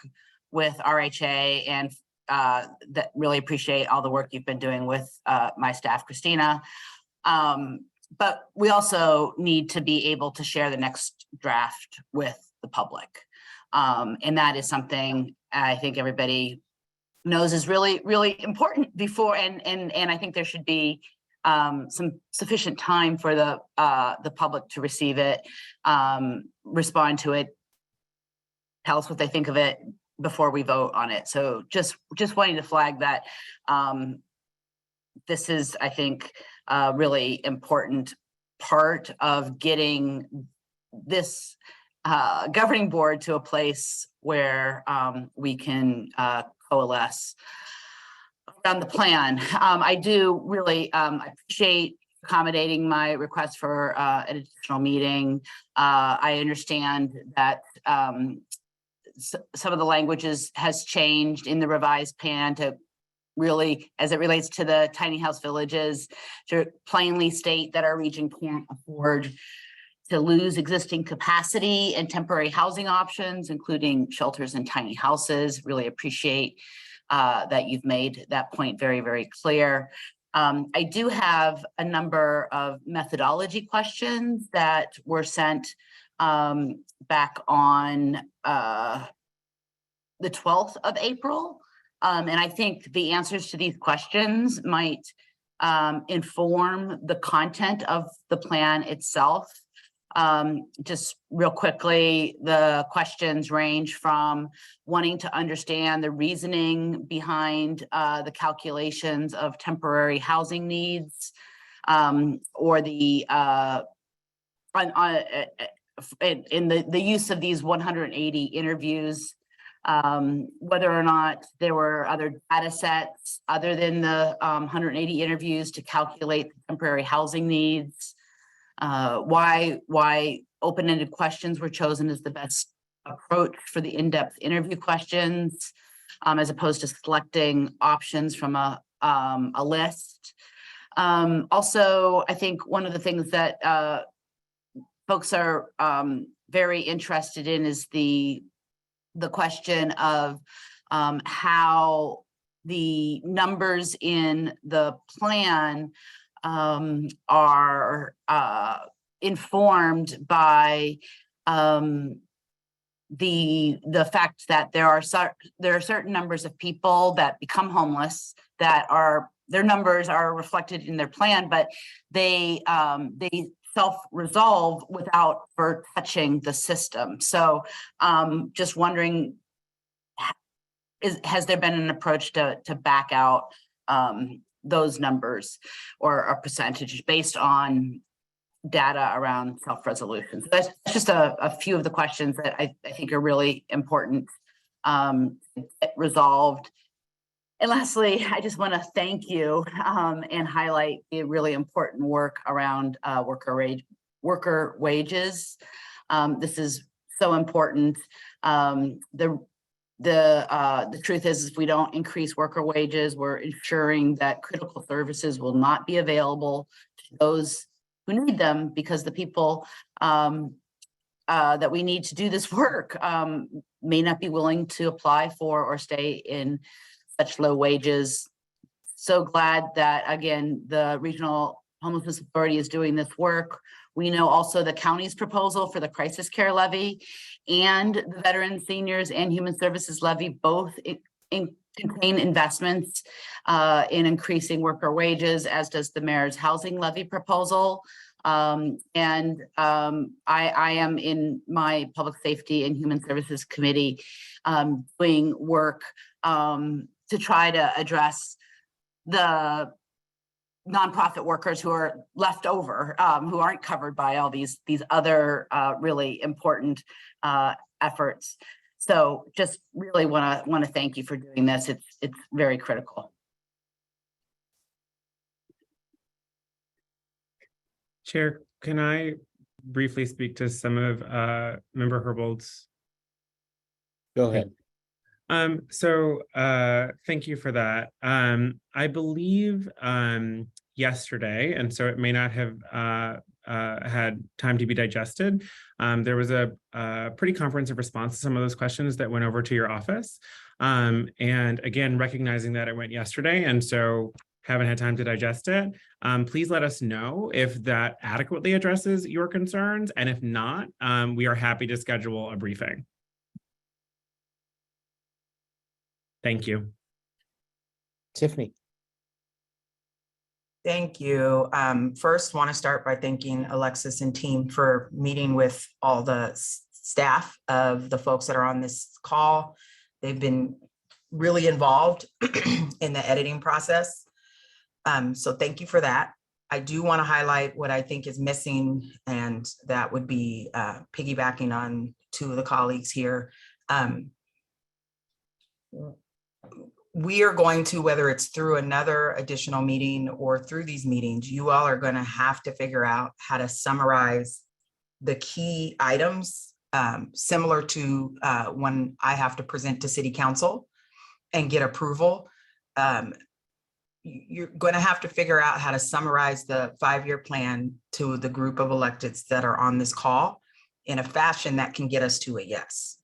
with RHA and that really appreciate all the work you've been doing with my staff, Christina. But we also need to be able to share the next draft with the public. And that is something I think everybody knows is really, really important before, and I think there should be some sufficient time for the public to receive it, respond to it, tell us what they think of it before we vote on it. So just wanting to flag that this is, I think, a really important part of getting this governing board to a place where we can coalesce around the plan. I do really appreciate accommodating my request for an additional meeting. I understand that some of the languages has changed in the revised plan to really, as it relates to the tiny house villages, to plainly state that our region can't afford to lose existing capacity and temporary housing options, including shelters and tiny houses. Really appreciate that you've made that point very, very clear. I do have a number of methodology questions that were sent back on the 12th of April. And I think the answers to these questions might inform the content of the plan itself. Just real quickly, the questions range from wanting to understand the reasoning behind the calculations of temporary housing needs, or the in the use of these 180 interviews, whether or not there were other data sets other than the 180 interviews to calculate the temporary housing needs. why open-ended questions were chosen as the best approach for the in-depth interview questions, as opposed to selecting options from a list. Also, I think one of the things that folks are very interested in is the question of how the numbers in the plan are informed by the fact that there are certain numbers of people that become homeless that their numbers are reflected in their plan, but they self-resolve without touching the system. So just wondering, has there been an approach to back out those numbers or a percentage based on data around self-resolution? So that's just a few of the questions that I think are really important to get resolved. And lastly, I just want to thank you and highlight the really important work around worker wages. This is so important. The truth is, if we don't increase worker wages, we're ensuring that critical services will not be available to those who need them, because the people that we need to do this work may not be willing to apply for or stay in such low wages. So glad that, again, the Regional Homelessness Authority is doing this work. We know also the county's proposal for the crisis care levy and the Veterans, Seniors, and Human Services levy both contain investments in increasing worker wages, as does the mayor's housing levy proposal. I am in my Public Safety and Human Services Committee doing work to try to address the nonprofit workers who are left over, who aren't covered by all these other really important efforts. So just really want to thank you for doing this. It's very critical. Chair, can I briefly speak to some of Member Herbold's? Go ahead. Thank you for that. I believe yesterday, and so it may not have had time to be digested, there was a pretty comprehensive response to some of those questions that went over to your office. And again, recognizing that it went yesterday, and so haven't had time to digest it, please let us know if that adequately addresses your concerns, and if not, we are happy to schedule a briefing. Thank you. Tiffany. Thank you. First, want to start by thanking Alexis and team for meeting with all the staff of the folks that are on this call. They've been really involved in the editing process. So thank you for that. I do want to highlight what I think is missing, and that would be piggybacking on two of the colleagues here. We are going to, whether it's through another additional meeting or through these meetings, you all are going to have to figure out how to summarize the key items, similar to when I have to present to City Council and get approval. You're going to have to figure out how to summarize the 5-year plan to the group of electeds that are on this call in a fashion that can get us to a yes.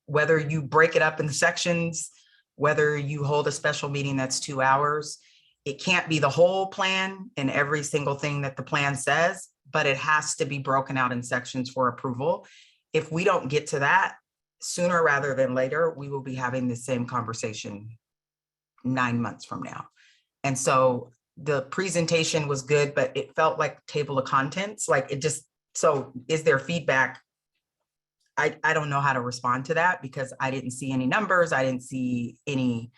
Whether you break it up in sections, whether you hold a special meeting that's 2 hours, it can't be the whole plan and every single thing that the plan says, but it has to be broken out in sections for approval. If we don't get to that, sooner rather than later, we will be having the same conversation 9 months from now. And so the presentation was good, but it felt like table of contents, like it just, so is there feedback? I don't know how to respond to that, because I didn't see any numbers. I didn't see any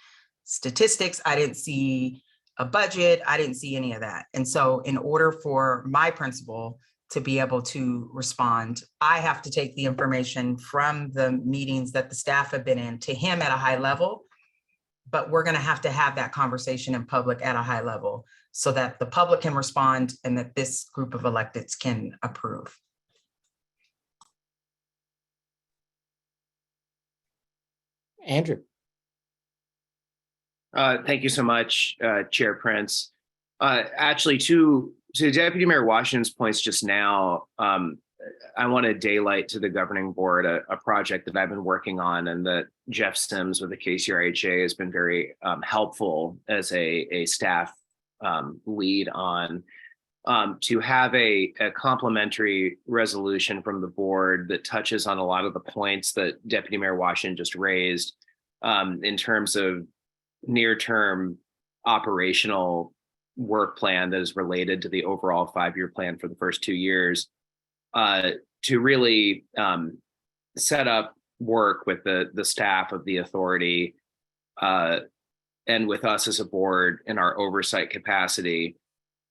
statistics. I didn't see a budget. I didn't see any of that. And so in order for my principal to be able to respond, I have to take the information from the meetings that the staff have been in to him at a high level, but we're gonna have to have that conversation in public at a high level so that the public can respond and that this group of electeds can approve. Andrew. Thank you so much, Chair Prince. Actually, to Deputy Mayor Washington's points just now, I want to daylight to the governing board a project that I've been working on and that Jeff Sims with the KCRHA has been very helpful as a staff lead on, to have a complementary resolution from the board that touches on a lot of the points that Deputy Mayor Washington just raised in terms of near-term operational work plan that is related to the overall 5-year plan for the first 2 years, to really set up work with the staff of the authority and with us as a board in our oversight capacity,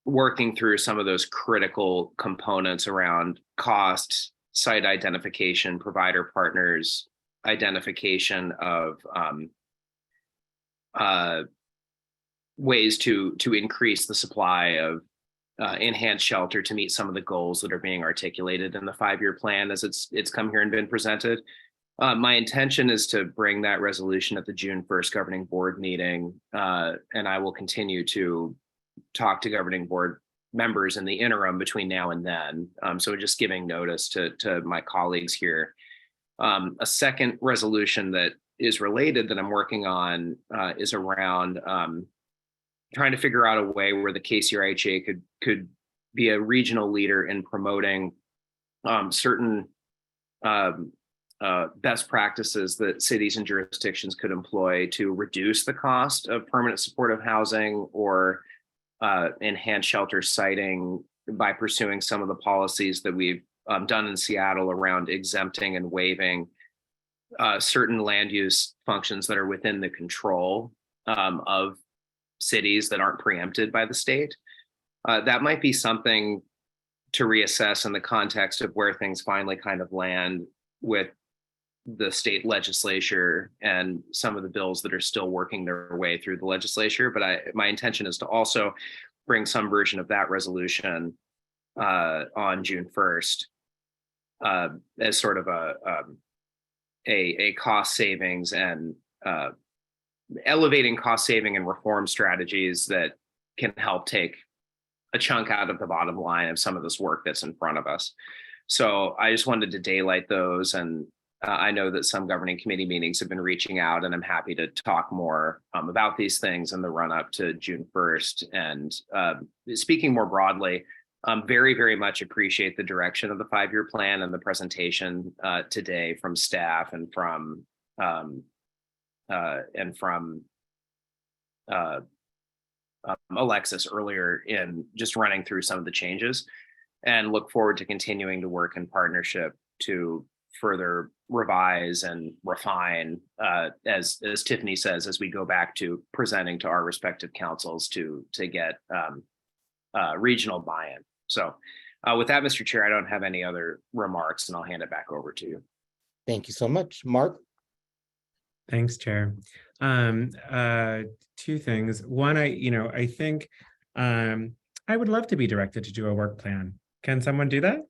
working through some of those critical components around costs, site identification, provider partners, identification of ways to increase the supply of enhanced shelter to meet some of the goals that are being articulated in the 5-year plan as it's come here and been presented. My intention is to bring that resolution at the June 1st governing board meeting, and I will continue to talk to governing board members in the interim between now and then. So just giving notice to my colleagues here. A second resolution that is related that I'm working on is around trying to figure out a way where the KCRHA could be a regional leader in promoting certain best practices that cities and jurisdictions could employ to reduce the cost of permanent supportive housing or enhanced shelter siting by pursuing some of the policies that we've done in Seattle around exempting and waiving certain land use functions that are within the control of cities that aren't preempted by the state. That might be something to reassess in the context of where things finally kind of land with the state legislature and some of the bills that are still working their way through the legislature. But my intention is to also bring some version of that resolution on June 1st as sort of a cost savings and elevating cost saving and reform strategies that can help take a chunk out of the bottom line of some of this work that's in front of us. So I just wanted to daylight those, and I know that some governing committee meetings have been reaching out, and I'm happy to talk more about these things in the run up to June 1st. And speaking more broadly, very, very much appreciate the direction of the 5-year plan and the presentation today from staff and from Alexis earlier in just running through some of the changes, and look forward to continuing to work in partnership to further revise and refine, as Tiffany says, as we go back to presenting to our respective councils to get regional buy-in. So with that, Mr. Chair, I don't have any other remarks, and I'll hand it back over to you. Thank you so much. Mark? Thanks, Chair. Two things. One, I think I would love to be directed to do a work plan. Can someone do that?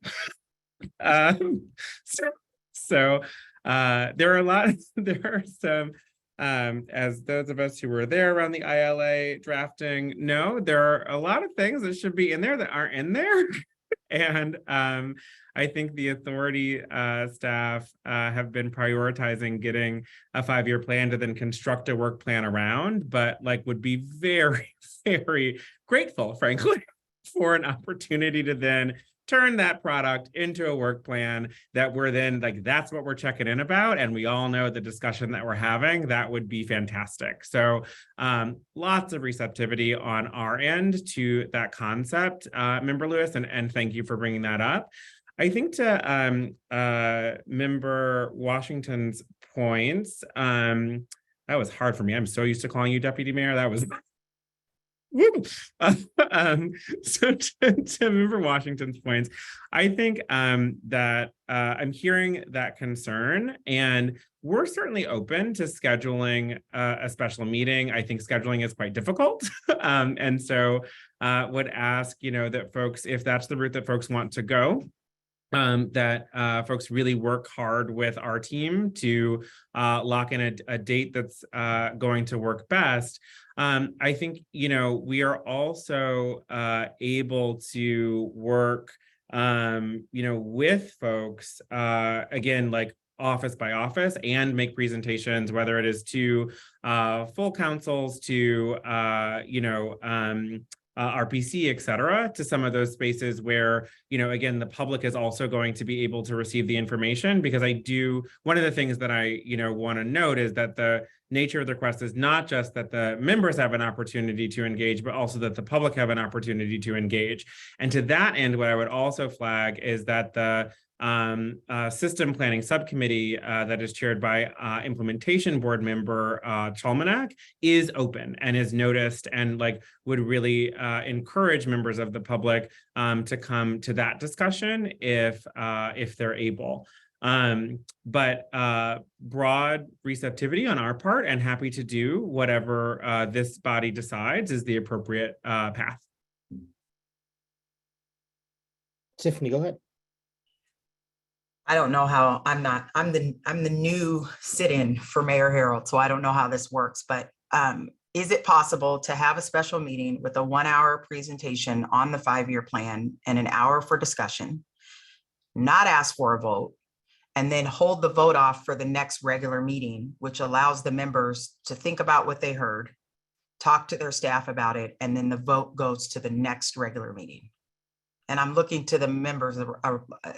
So there are some, as those of us who were there around the ILA drafting know, there are a lot of things that should be in there that aren't in there. And I think the authority staff have been prioritizing getting a 5-year plan to then construct a work plan around, but would be very, very grateful, frankly, for an opportunity to then turn that product into a work plan that we're then that's what we're checking in about. And we all know the discussion that we're having, that would be fantastic. So lots of receptivity on our end to that concept, Member Lewis, and thank you for bringing that up. I think to Member Washington's points, that was hard for me. I'm so used to calling you Deputy Mayor. That was so to Member Washington's points, I think that I'm hearing that concern, and we're certainly open to scheduling a special meeting. I think scheduling is quite difficult. And so would ask, that folks, if that's the route that folks want to go, that folks really work hard with our team to lock in a date that's going to work best. I think, we are also able to work, with folks, again, like office by office, and make presentations, whether it is to full councils, to, RPC, et cetera, to some of those spaces where, again, the public is also going to be able to receive the information. Because one of the things that I, want to note is that the nature of the request is not just that the members have an opportunity to engage, but also that the public have an opportunity to engage. And to that end, what I would also flag is that the system planning subcommittee that is chaired by implementation board member Chalmanak is open and is noticed, and would really encourage members of the public to come to that discussion if they're able. But broad receptivity on our part, and happy to do whatever this body decides is the appropriate path. Tiffany, go ahead. I don't know how, I'm the new sit-in for Mayor Harold, so I don't know how this works, but is it possible to have a special meeting with a 1-hour presentation on the 5-year plan and an hour for discussion, not ask for a vote, and then hold the vote off for the next regular meeting, which allows the members to think about what they heard, talk to their staff about it, and then the vote goes to the next regular meeting? And I'm looking to the members.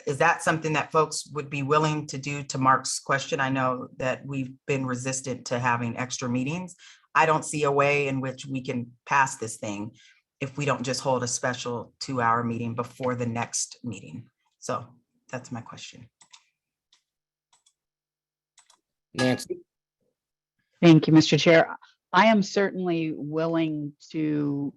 Is that something that folks would be willing to do? To Mark's question, I know that we've been resistant to having extra meetings. I don't see a way in which we can pass this thing if we don't just hold a special 2-hour meeting before the next meeting. So that's my question. Nancy. Thank you, Mr. Chair. I am certainly willing to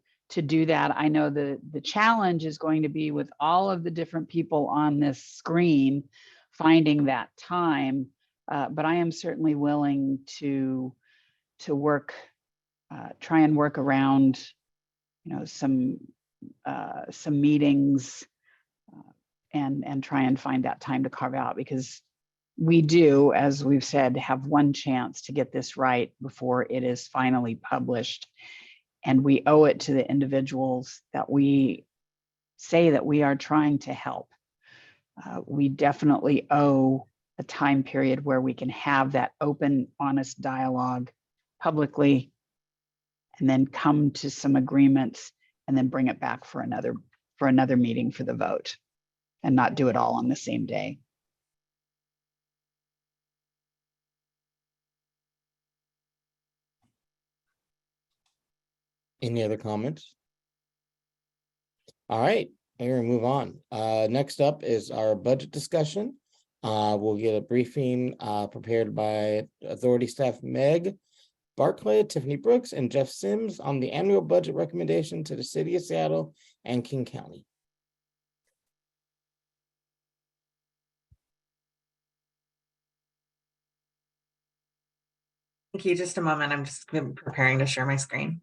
do that. I know the challenge is going to be with all of the different people on this screen finding that time, but I am certainly willing to work, try and work around, some meetings, and try and find that time to carve out, because we do, as we've said, have one chance to get this right before it is finally published. And we owe it to the individuals that we say that we are trying to help. We definitely owe a time period where we can have that open, honest dialogue publicly, and then come to some agreements, and then bring it back for another meeting for the vote, and not do it all on the same day. Any other comments? All right, we're gonna move on. Next up is our budget discussion. We'll get a briefing prepared by Authority staff Meg Barclay, Tiffany Brooks, and Jeff Sims on the annual budget recommendation to the City of Seattle and King County. Thank you. Just a moment. I'm just preparing to share my screen.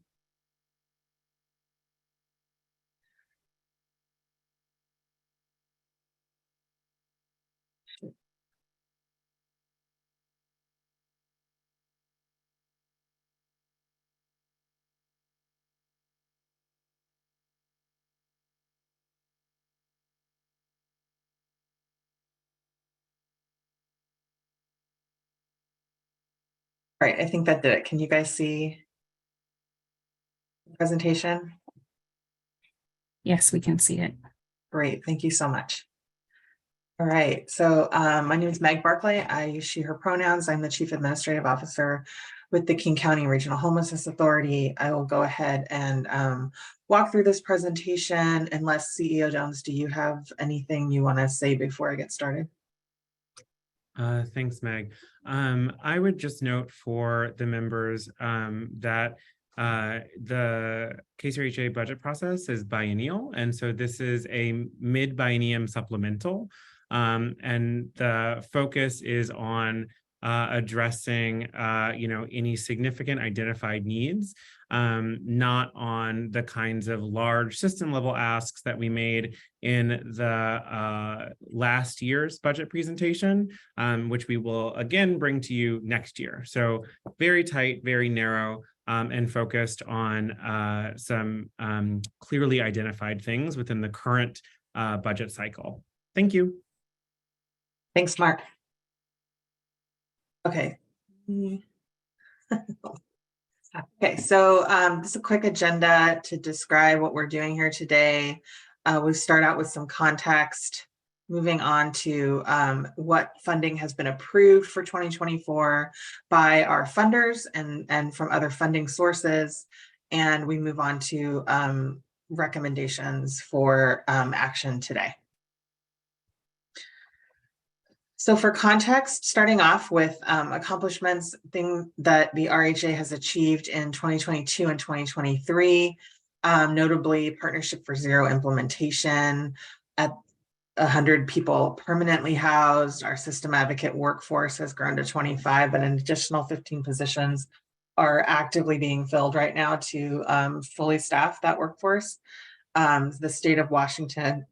All right, I think that did it. Can you guys see the presentation? Yes, we can see it. Great, thank you so much. All right, so my name is Meg Barclay. I use she, her pronouns. I'm the Chief Administrative Officer with the King County Regional Homelessness Authority. I will go ahead and walk through this presentation. Unless CEO Jones, do you have anything you want to say before I get started? Thanks, Meg. I would just note for the members that the KCRHA budget process is biennial, and so this is a mid-biennium supplemental, and the focus is on addressing, any significant identified needs, not on the kinds of large system level asks that we made in the last year's budget presentation, which we will again bring to you next year. So very tight, very narrow, and focused on some clearly identified things within the current budget cycle. Thank you. Thanks, Mark. Okay. Okay, so this is a quick agenda to describe what we're doing here today. We start out with some context, moving on to what funding has been approved for 2024 by our funders and from other funding sources. And we move on to recommendations for action today. So for context, starting off with accomplishments, thing that the RHA has achieved in 2022 and 2023, notably Partnership for Zero implementation, at 100 people permanently housed. Our system advocate workforce has grown to 25, and an additional 15 positions are actively being filled right now to fully staff that workforce. The state of Washington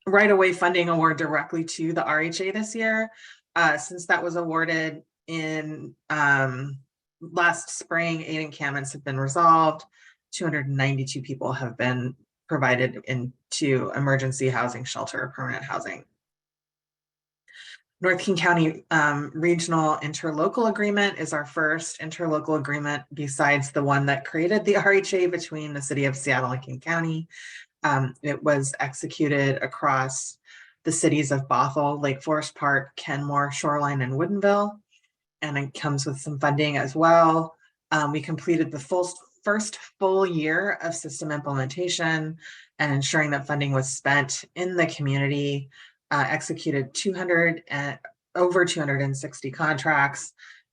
right-of-way funding award directly to the RHA this year. Since that was awarded in last spring, 8 encampments have been resolved. 292 people have been provided into emergency housing, shelter, or permanent housing. North King County Regional Interlocal Agreement is our first interlocal agreement besides the one that created the RHA between the city of Seattle and King County. It was executed across the cities of Bothell, Lake Forest Park, Kenmore, Shoreline, and Woodinville, and it comes with some funding as well. We completed the first full year of system implementation and ensuring that funding was spent in the community, executed over 260 contracts,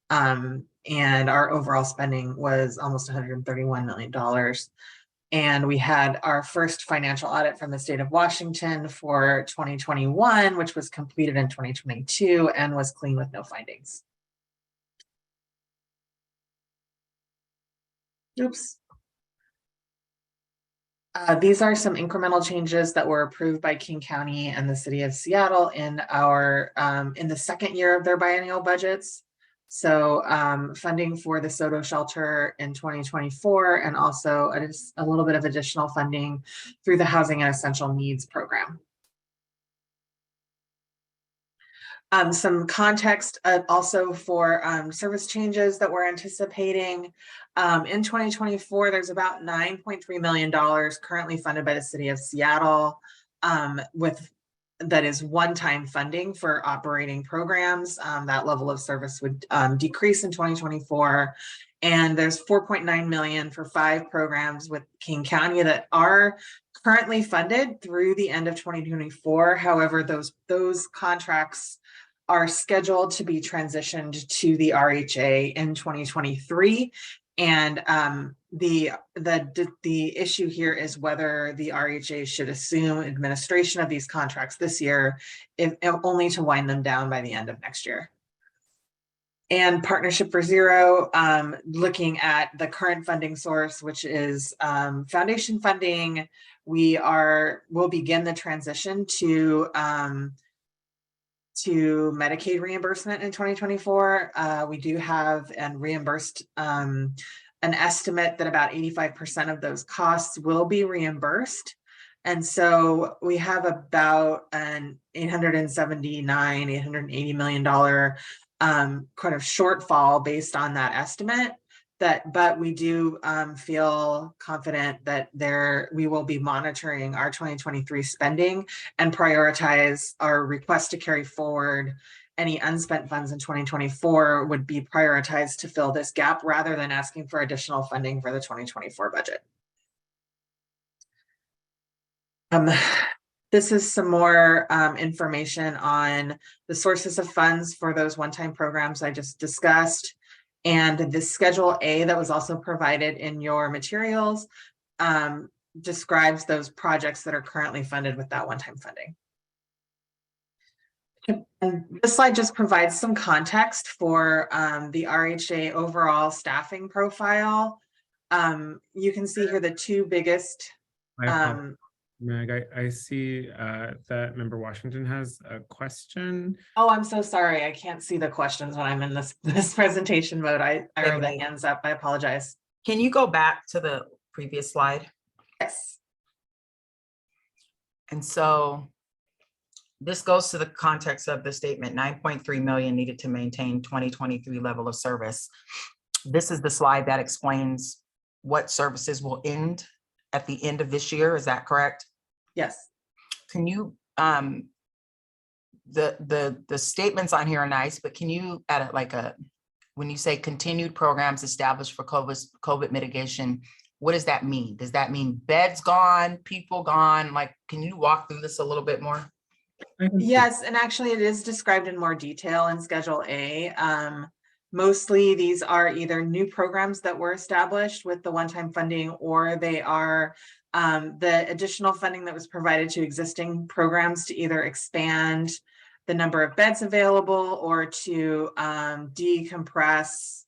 and our overall spending was almost $131 million. And we had our first financial audit from the state of Washington for 2021, which was completed in 2022 and was clean with no findings. Oops. These are some incremental changes that were approved by King County and the city of Seattle in the second year of their biennial budgets. So funding for the Soto shelter in 2024, and also a little bit of additional funding through the Housing and Essential Needs program. Some context also for service changes that we're anticipating. In 2024, there's about $9.3 million currently funded by the city of Seattle that is one-time funding for operating programs. That level of service would decrease in 2024. And there's $4.9 million for 5 programs with King County that are currently funded through the end of 2024. However, those contracts are scheduled to be transitioned to the RHA in 2023. And the issue here is whether the RHA should assume administration of these contracts this year, if only to wind them down by the end of next year. And Partnership for Zero, looking at the current funding source, which is foundation funding, we'll begin the transition to Medicaid reimbursement in 2024. We do have and reimbursed an estimate that about 85% of those costs will be reimbursed. And so we have about an $880 million kind of shortfall based on that estimate. But we do feel confident that we will be monitoring our 2023 spending and prioritize our request to carry forward any unspent funds in 2024 would be prioritized to fill this gap rather than asking for additional funding for the 2024 budget. This is some more information on the sources of funds for those one-time programs I just discussed. And the Schedule A that was also provided in your materials describes those projects that are currently funded with that one-time funding. And this slide just provides some context for the RHA overall staffing profile. You can see here the two biggest. Meg, I see that Member Washington has a question. Oh, I'm so sorry. I can't see the questions when I'm in this presentation mode. I have the hands up. I apologize. Can you go back to the previous slide? Yes. And so this goes to the context of the statement, 9.3 million needed to maintain 2023 level of service. This is the slide that explains what services will end at the end of this year. Is that correct? Yes. Can you, the statements on here are nice, but can you add it like when you say continued programs established for COVID mitigation, what does that mean? Does that mean beds gone, people gone? Like, can you walk through this a little bit more? Yes, and actually it is described in more detail in Schedule A. Mostly these are either new programs that were established with the one-time funding, or they are the additional funding that was provided to existing programs to either expand the number of beds available or to decompress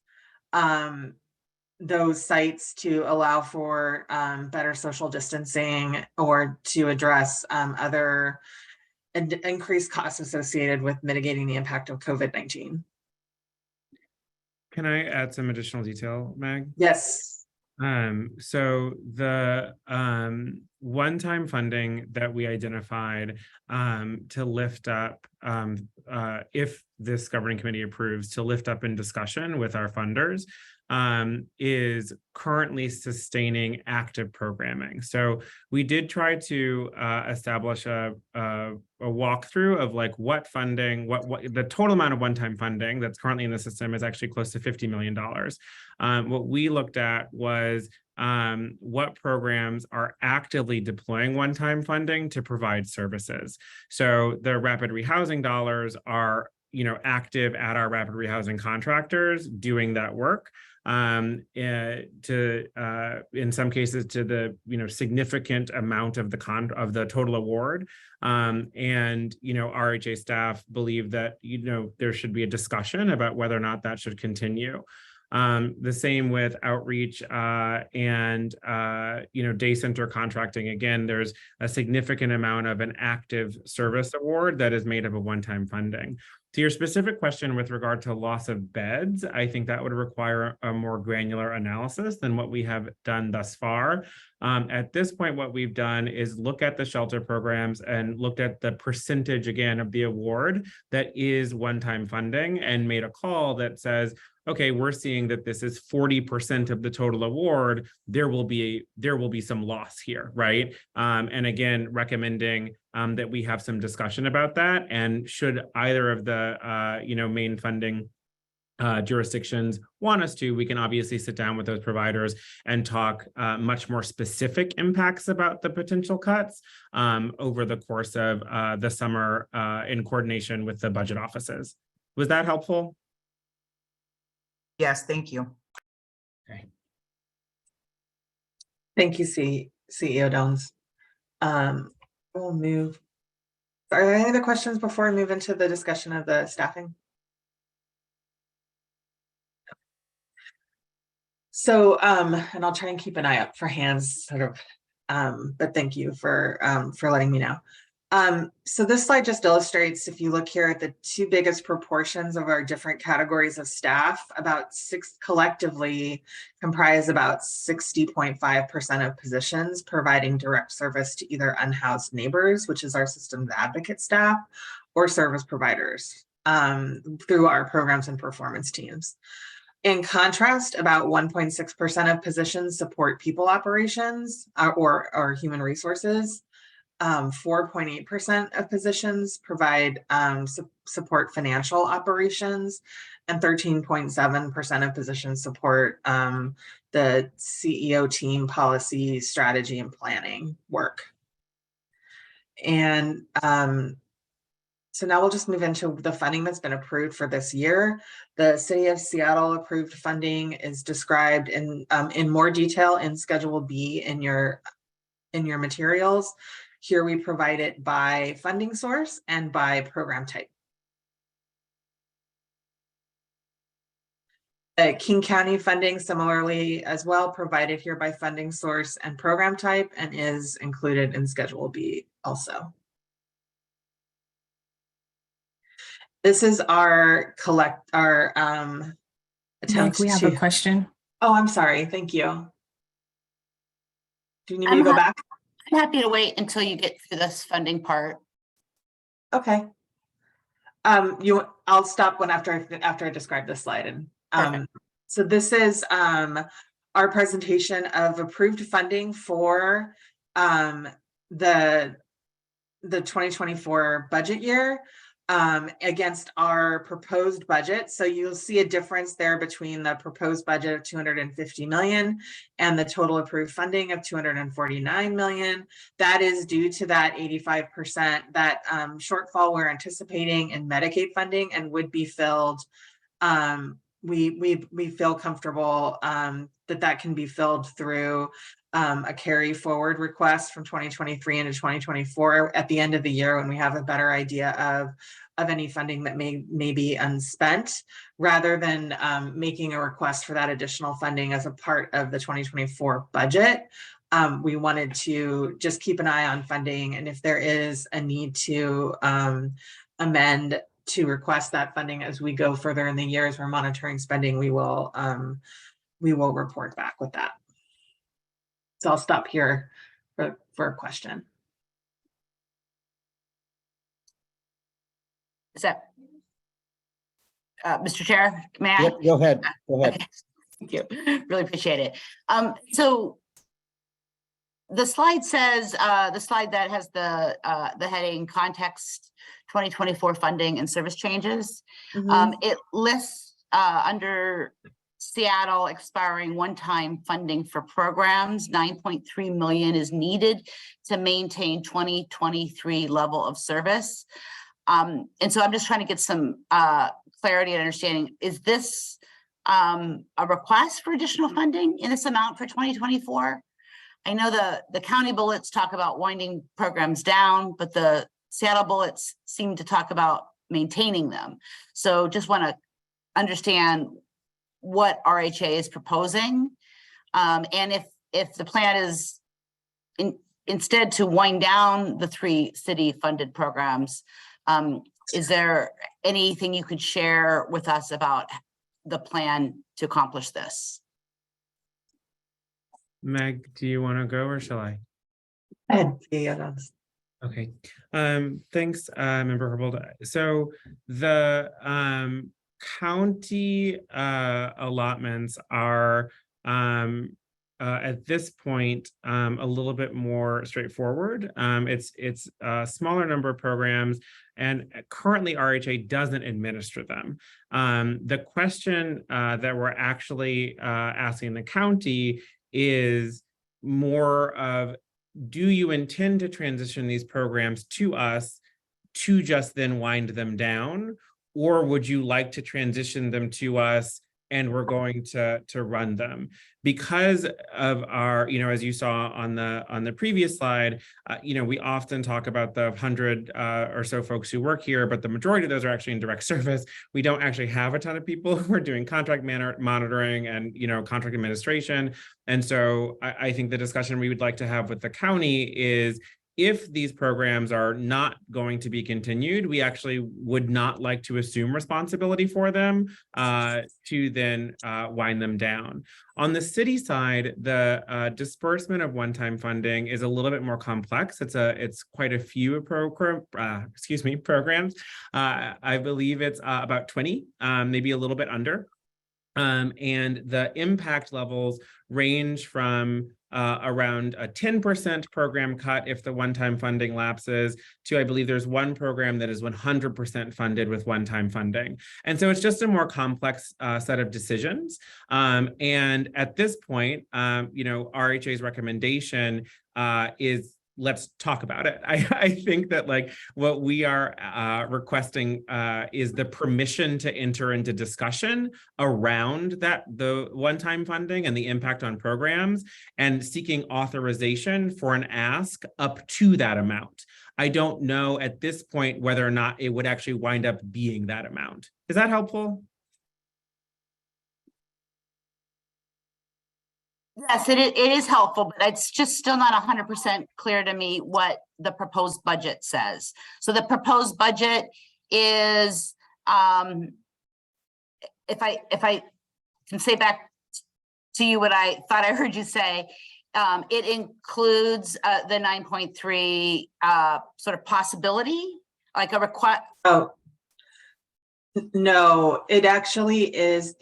those sites to allow for better social distancing, or to address other increased costs associated with mitigating the impact of COVID-19. Can I add some additional detail, Meg? Yes. So the one-time funding that we identified to lift up, if this governing committee approves, to lift up in discussion with our funders, is currently sustaining active programming. So we did try to establish a walkthrough of like what funding, what the total amount of one-time funding that's currently in the system is actually close to $50 million. What we looked at was what programs are actively deploying one-time funding to provide services. So the rapid rehousing dollars are, active at our rapid rehousing contractors doing that work. In some cases to the significant amount of the total award, and RHA staff believe that there should be a discussion about whether or not that should continue. The same with outreach and day center contracting. Again, there's a significant amount of an active service award that is made up of one-time funding. To your specific question with regard to loss of beds, I think that would require a more granular analysis than what we have done thus far. At this point, what we've done is look at the shelter programs and looked at the percentage, again, of the award that is one-time funding, and made a call that says, okay, we're seeing that this is 40% of the total award. There will be some loss here, right? And again, recommending that we have some discussion about that. And should either of the main funding jurisdictions want us to, we can obviously sit down with those providers and talk much more specific impacts about the potential cuts over the course of the summer in coordination with the budget offices. Was that helpful? Yes, thank you. Okay. Thank you, CEO Downs. We'll move. Are there any other questions before we move into the discussion of the staffing? So, and I'll try and keep an eye out for hands, sort of, but thank you for letting me know. So this slide just illustrates, if you look here at the two biggest proportions of our different categories of staff, about six collectively comprise about 60.5% of positions providing direct service to either unhoused neighbors, which is our systems advocate staff, or service providers through our programs and performance teams. In contrast, about 1.6% of positions support people operations or human resources. 4.8% of positions provide support financial operations, and 13.7% of positions support the CEO team policy, strategy, and planning work. And so now we'll just move into the funding that's been approved for this year. The City of Seattle approved funding is described in more detail in Schedule B in your materials. Here we provide it by funding source and by program type. King County funding similarly as well, provided here by funding source and program type, and is included in Schedule B also. This is our attempt we have to. a question. Oh, I'm sorry. Thank you. Do you need me to go back? I'm happy to wait until you get to this funding part. Okay. I'll stop when after I describe this slide. And so this is our presentation of approved funding for the 2024 budget year against our proposed budget. So you'll see a difference there between the proposed budget of 250 million and the total approved funding of 249 million. That is due to that 85% that shortfall we're anticipating in Medicaid funding, and would be filled. We feel comfortable that can be filled through a carry forward request from 2023 into 2024 at the end of the year, when we have a better idea of any funding that may be unspent, rather than making a request for that additional funding as a part of the 2024 budget. We wanted to just keep an eye on funding, and if there is a need to amend to request that funding as we go further in the year, as we're monitoring spending, we will report back with that. So I'll stop here for a question. Is that, Mr. Chair, may I? Yep, go ahead. Okay. Thank you. Really appreciate it. So the slide says, the slide that has the heading context 2024 funding and service changes. It lists under Seattle expiring one-time funding for programs, 9.3 million is needed to maintain 2023 level of service. And so I'm just trying to get some clarity and understanding. Is this a request for additional funding in this amount for 2024? I know the county bullets talk about winding programs down, but the Seattle bullets seem to talk about maintaining them. So just want to understand what RHA is proposing, and if the plan is instead to wind down the 3 city funded programs. Is there anything you could share with us about the plan to accomplish this? Meg, do you want to go or shall I? Okay. Thanks, Member Herbold. So the county allotments are at this point a little bit more straightforward. It's a smaller number of programs, and currently RHA doesn't administer them. The question that we're actually asking the county is more of, do you intend to transition these programs to us to just then wind them down? Or would you like to transition them to us and we're going to run them? Because of our, as you saw on the previous slide, we often talk about the 100 or so folks who work here, but the majority of those are actually in direct service. We don't actually have a ton of people who are doing contract monitoring and contract administration. And so I think the discussion we would like to have with the county is, if these programs are not going to be continued, we actually would not like to assume responsibility for them to then wind them down. On the city side, the disbursement of one-time funding is a little bit more complex. It's quite a few programs. I believe it's about 20, maybe a little bit under. And the impact levels range from around a 10% program cut if the one-time funding lapses to, I believe there's one program that is 100% funded with one-time funding. And so it's just a more complex set of decisions. And at this point, RHA's recommendation is, let's talk about it. I think that what we are requesting is the permission to enter into discussion around the one-time funding and the impact on programs, and seeking authorization for an ask up to that amount. I don't know at this point whether or not it would actually wind up being that amount. Is that helpful? Yes, it is helpful, but it's just still not 100% clear to me what the proposed budget says. So the proposed budget is, if I can say back to you what I thought I heard you say, it includes the 9.3 sort of possibility, like a request. Oh, no, it actually is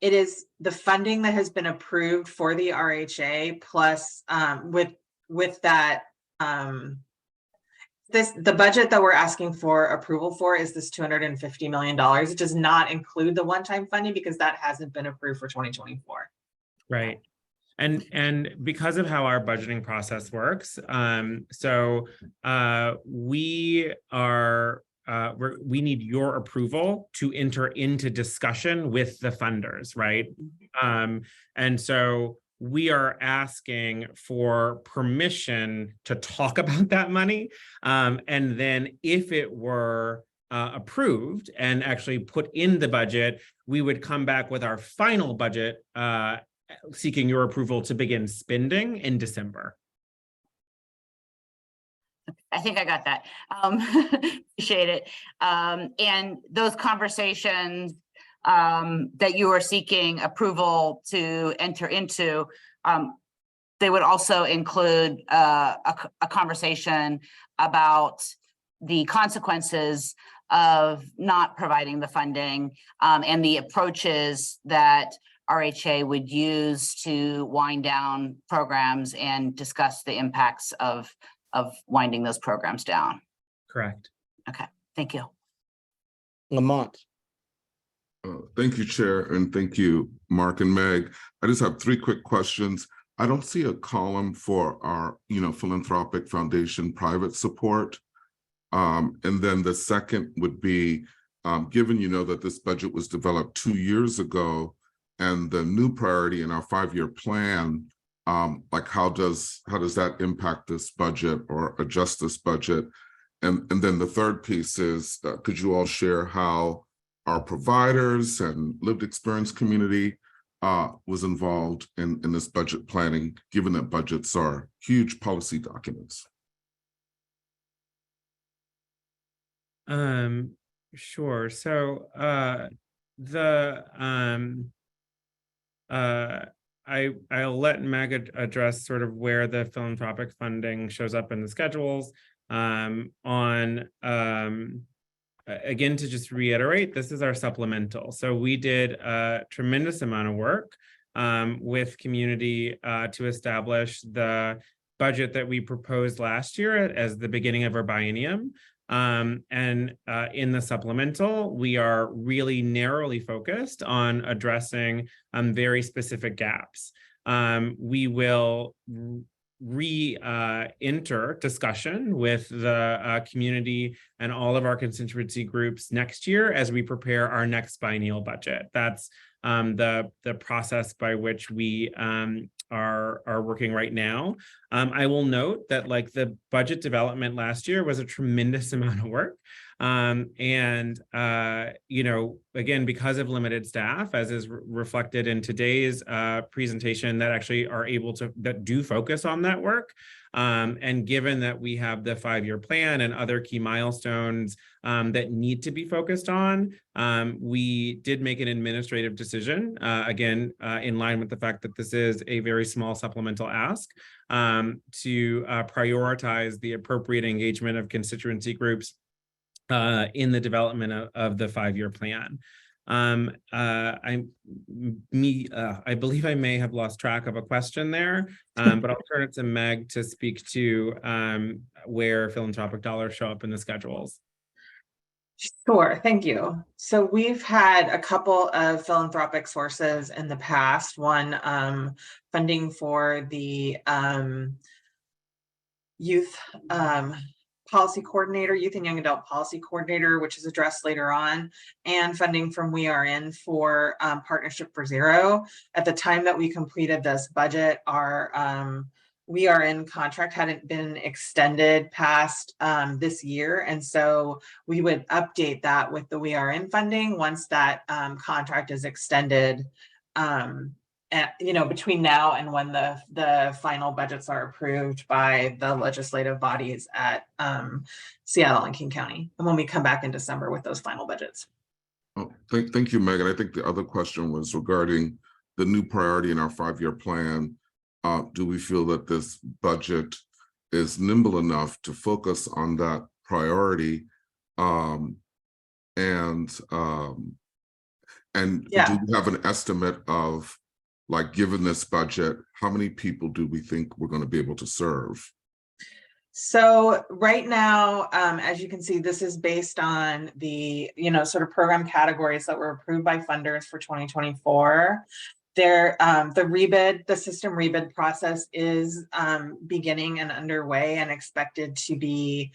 it is the funding that has been approved for the RHA plus with that the budget that we're asking for approval for is this $250 million. It does not include the one-time funding because that hasn't been approved for 2024. Right. And because of how our budgeting process works, we need your approval to enter into discussion with the funders, right? And so we are asking for permission to talk about that money. And then if it were approved and actually put in the budget, we would come back with our final budget seeking your approval to begin spending in December. I think I got that. Appreciate it. And those conversations that you are seeking approval to enter into, they would also include a conversation about the consequences of not providing the funding and the approaches that RHA would use to wind down programs and discuss the impacts of winding those programs down. Correct. Okay, thank you. Lamont. Thank you, Chair, and thank you, Mark and Meg. I just have 3 quick questions. I don't see a column for our, philanthropic foundation private support. And then the second would be, given that this budget was developed 2 years ago, and the new priority in our 5-year plan, like how does that impact this budget or adjust this budget? And then the third piece is, could you all share how our providers and lived experience community was involved in this budget planning, given that budgets are huge policy documents? Sure. So I'll let Meg address sort of where the philanthropic funding shows up in the schedules. Again, to just reiterate, this is our supplemental. So we did a tremendous amount of work with community to establish the budget that we proposed last year as the beginning of our biennium. And in the supplemental, we are really narrowly focused on addressing very specific gaps. We will re-enter discussion with the community and all of our constituency groups next year as we prepare our next biennial budget. That's the process by which we are working right now. I will note that the budget development last year was a tremendous amount of work. Again, because of limited staff, as is reflected in today's presentation, that actually that do focus on that work. And given that we have the 5-year plan and other key milestones that need to be focused on, we did make an administrative decision, again, in line with the fact that this is a very small supplemental ask, to prioritize the appropriate engagement of constituency groups in the development of the 5-year plan. I believe I may have lost track of a question there, but I'll turn it to Meg to speak to where philanthropic dollars show up in the schedules. Sure, thank you. So we've had a couple of philanthropic sources in the past. One, funding for the youth policy coordinator, youth and young adult policy coordinator, which is addressed later on, and funding from We Are In for Partnership for Zero. At the time that we completed this budget, our We Are In contract hadn't been extended past this year. And so we would update that with the We Are In funding once that contract is extended between now and when the final budgets are approved by the legislative bodies at Seattle and King County, and when we come back in December with those final budgets. Oh, thank you, Megan. I think the other question was regarding the new priority in our 5-year plan. Do we feel that this budget is nimble enough to focus on that priority? Yeah. Do you have an estimate of, like, given this budget, how many people do we think we're going to be able to serve? So right now, as you can see, this is based on the, sort of program categories that were approved by funders for 2024. The system rebid process is beginning and underway and expected to be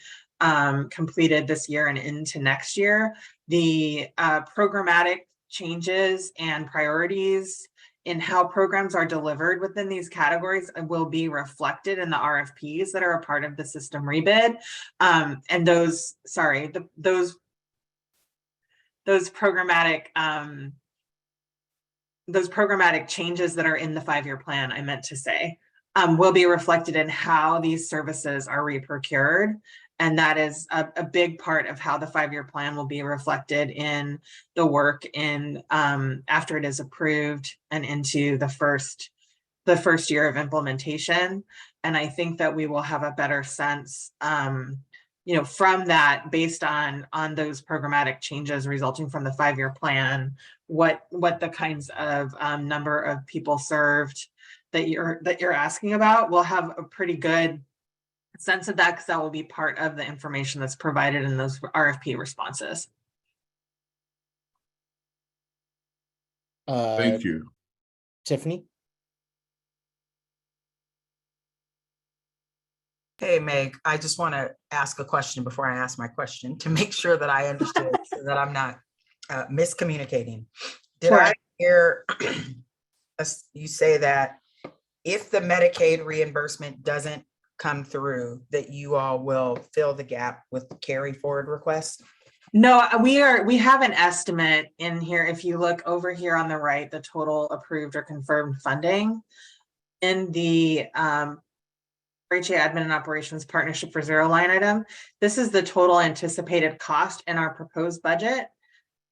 completed this year and into next year. The programmatic changes and priorities in how programs are delivered within these categories will be reflected in the RFPs that are a part of the system rebid. And those programmatic changes that are in the 5-year plan, I meant to say, will be reflected in how these services are reprocured. And that is a big part of how the 5-year plan will be reflected in the work in after it is approved and into the first year of implementation. And I think that we will have a better sense, from that, based on those programmatic changes resulting from the 5-year plan, what the kinds of number of people served that you're asking about. We'll have a pretty good sense of that, because that will be part of the information that's provided in those RFP responses. Thank you. Tiffany? Hey, Meg, I just want to ask a question before I ask my question to make sure that I understood so that I'm not miscommunicating. Did Sure. I hear you say that if the Medicaid reimbursement doesn't come through, that you all will fill the gap with carry forward requests? No, we have an estimate in here. If you look over here on the right, the total approved or confirmed funding in the KCRHA Admin and Operations Partnership for Zero line item. This is the total anticipated cost in our proposed budget.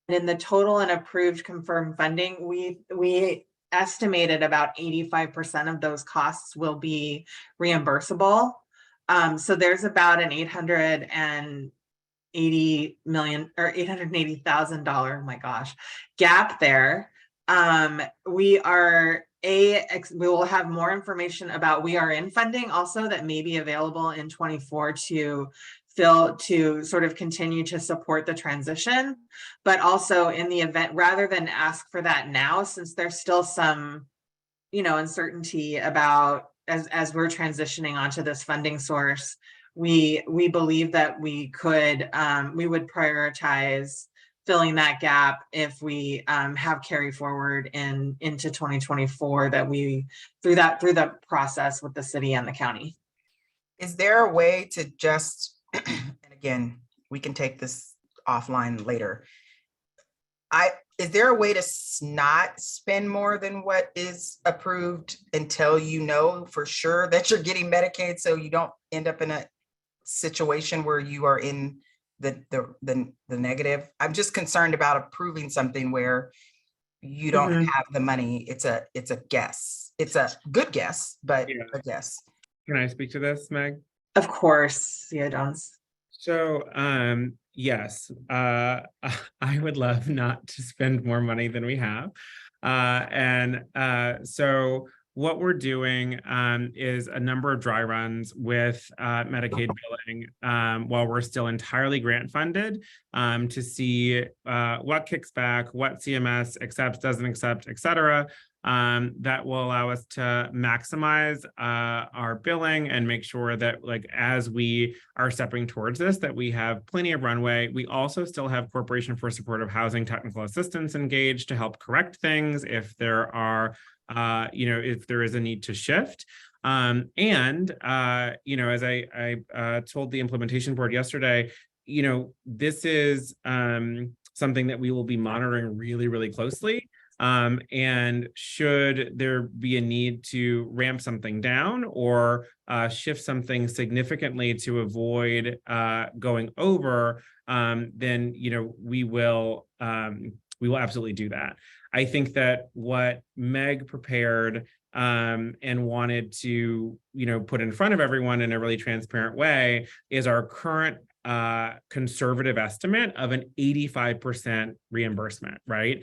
And in the total and approved confirmed funding, we estimated about 85% of those costs will be reimbursable. So there's about an $880 million or $880,000, oh my gosh, gap there. We will have more information about we are in funding also that may be available in 24 to sort of continue to support the transition, but also in the event, rather than ask for that now, since there's still some, uncertainty about as we're transitioning onto this funding source, we believe that we would prioritize filling that gap if we have carry forward into 2024 that we through the process with the city and the county. Is there a way to just, and again, we can take this offline later. Is there a way to not spend more than what is approved until you know for sure that you're getting Medicaid, so you don't end up in a situation where you are in the negative? I'm just concerned about approving something where you don't have the money. It's a guess. It's a good guess, but a guess. Can I speak to this, Meg? Of course, yeah, Dons. So, yes, I would love not to spend more money than we have. So what we're doing is a number of dry runs with Medicaid billing while we're still entirely grant funded to see what kicks back, what CMS accepts, doesn't accept, et cetera. That will allow us to maximize our billing and make sure that, like, as we are stepping towards this, that we have plenty of runway. We also still have Corporation for Supportive Housing technical assistance engaged to help correct things if there are, if there is a need to shift. As I told the implementation board yesterday, this is something that we will be monitoring really, really closely. And should there be a need to ramp something down or shift something significantly to avoid going over, then we will absolutely do that. I think that what Meg prepared and wanted to put in front of everyone in a really transparent way is our current conservative estimate of an 85% reimbursement, right?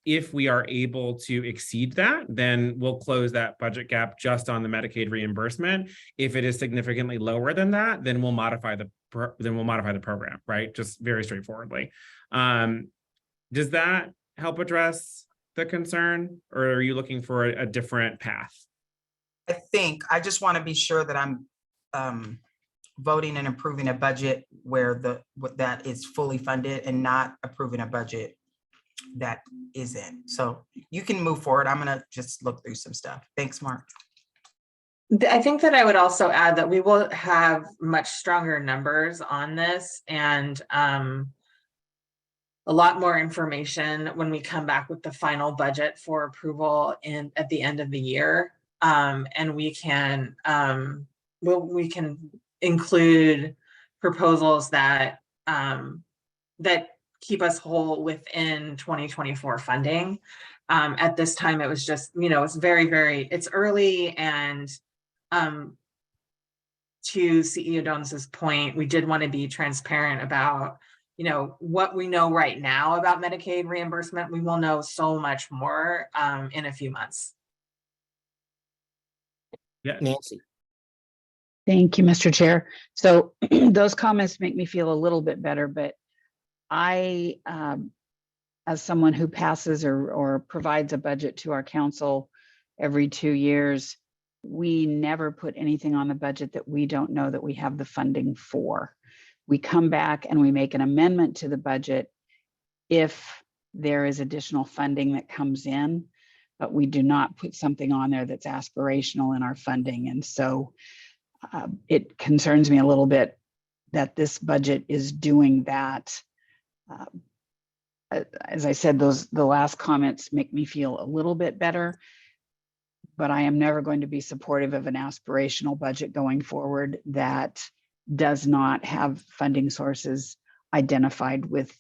If we are able to exceed that, then we'll close that budget gap just on the Medicaid reimbursement. If it is significantly lower than that, then we'll modify the program, right? Just very straightforwardly. Does that help address the concern, or are you looking for a different path? I just want to be sure that I'm voting and approving a budget where that is fully funded and not approving a budget that isn't. So you can move forward. I'm going to just look through some stuff. Thanks, Mark. I think that I would also add that we will have much stronger numbers on this and a lot more information when we come back with the final budget for approval at the end of the year. And we can include proposals that keep us whole within 2024 funding. At this time, it was just, it's early, and to CEO Dones's point, we did want to be transparent about what we know right now about Medicaid reimbursement. We will know so much more in a few months. Yeah, Nancy. Thank you, Mr. Chair. So those comments make me feel a little bit better, but I, as someone who passes or provides a budget to our council every 2 years, we never put anything on the budget that we don't know that we have the funding for. We come back and we make an amendment to the budget if there is additional funding that comes in, but we do not put something on there that's aspirational in our funding. And so it concerns me a little bit that this budget is doing that. As I said, the last comments make me feel a little bit better, but I am never going to be supportive of an aspirational budget going forward that does not have funding sources identified with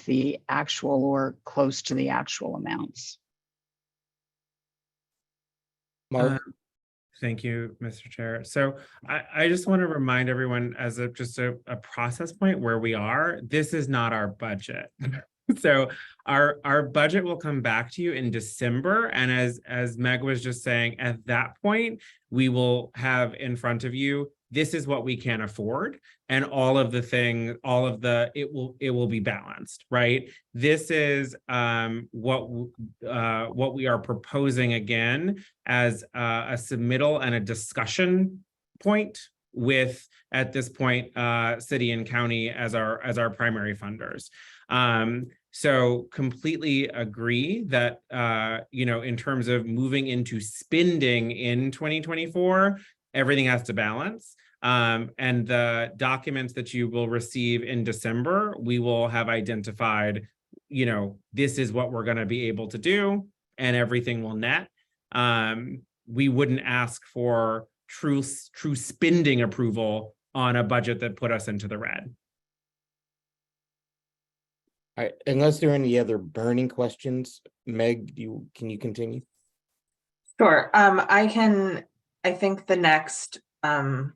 the actual or close to the actual amounts. Mark? Thank you, Mr. Chair. So I just want to remind everyone as just a process point where we are, this is not our budget. So our budget will come back to you in December. And as Meg was just saying, at that point, we will have in front of you, this is what we can afford, and all of the things, it will be balanced, right? This is what we are proposing again as a submittal and a discussion point with, at this point, city and county as our primary funders. So completely agree that, in terms of moving into spending in 2024, everything has to balance. And the documents that you will receive in December, we will have identified, this is what we're going to be able to do, and everything will net. We wouldn't ask for true spending approval on a budget that put us into the red. All right, unless there are any other burning questions, Meg, can you continue? Sure. I think the next couple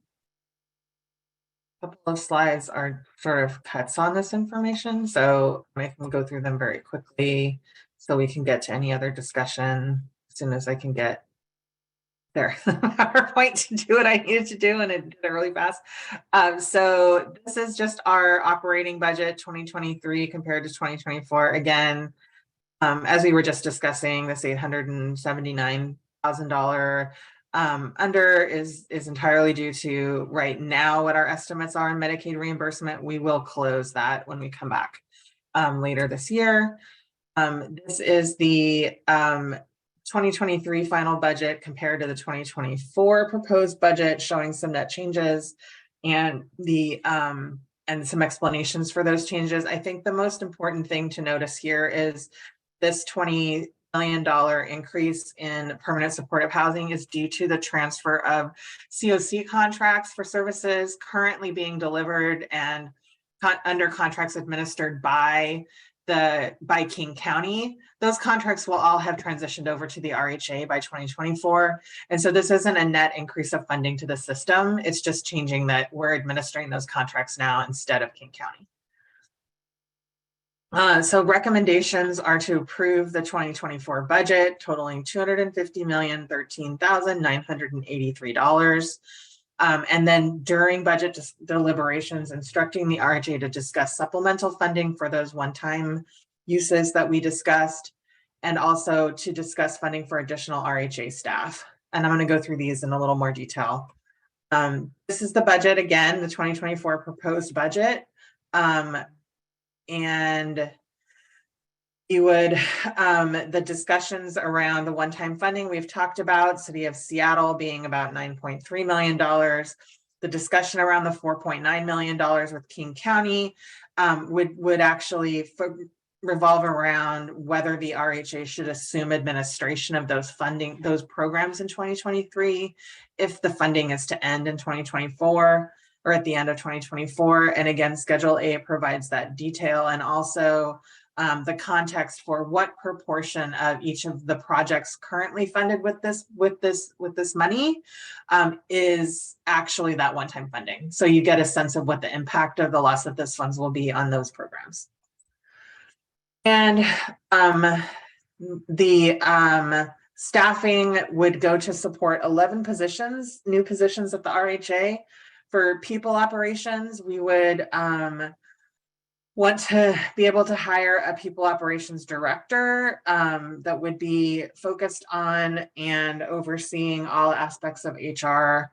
of slides are sort of cuts on this information, so I can go through them very quickly so we can get to any other discussion as soon as I can get there. PowerPoint to do what I needed to do, and it did it really fast. So this is just our operating budget 2023 compared to 2024. Again, as we were just discussing, this $879,000 under is entirely due to right now what our estimates are in Medicaid reimbursement. We will close that when we come back later this year. This is the 2023 final budget compared to the 2024 proposed budget, showing some net changes and some explanations for those changes. I think the most important thing to notice here is this $20 million increase in permanent supportive housing is due to the transfer of COC contracts for services currently being delivered and under contracts administered by King County. Those contracts will all have transitioned over to the RHA by 2024. And so this isn't a net increase of funding to the system. It's just changing that we're administering those contracts now instead of King County. So recommendations are to approve the 2024 budget totaling $250,013,983. And then during budget deliberations, instructing the RHA to discuss supplemental funding for those one-time uses that we discussed, and also to discuss funding for additional RHA staff. And I'm going to go through these in a little more detail. This is the budget again, the 2024 proposed budget. And you would, the discussions around the one-time funding we've talked about, City of Seattle being about $9.3 million. The discussion around the $4.9 million with King County would actually revolve around whether the RHA should assume administration of those programs in 2023, if the funding is to end in 2024. Or at the end of 2024. And again, Schedule A provides that detail, and also the context for what proportion of each of the projects currently funded with this money is actually that one-time funding. So you get a sense of what the impact of the loss of this funds will be on those programs. And the staffing would go to support 11 positions, new positions at the RHA. For people operations, we would want to be able to hire a people operations director that would be focused on and overseeing all aspects of HR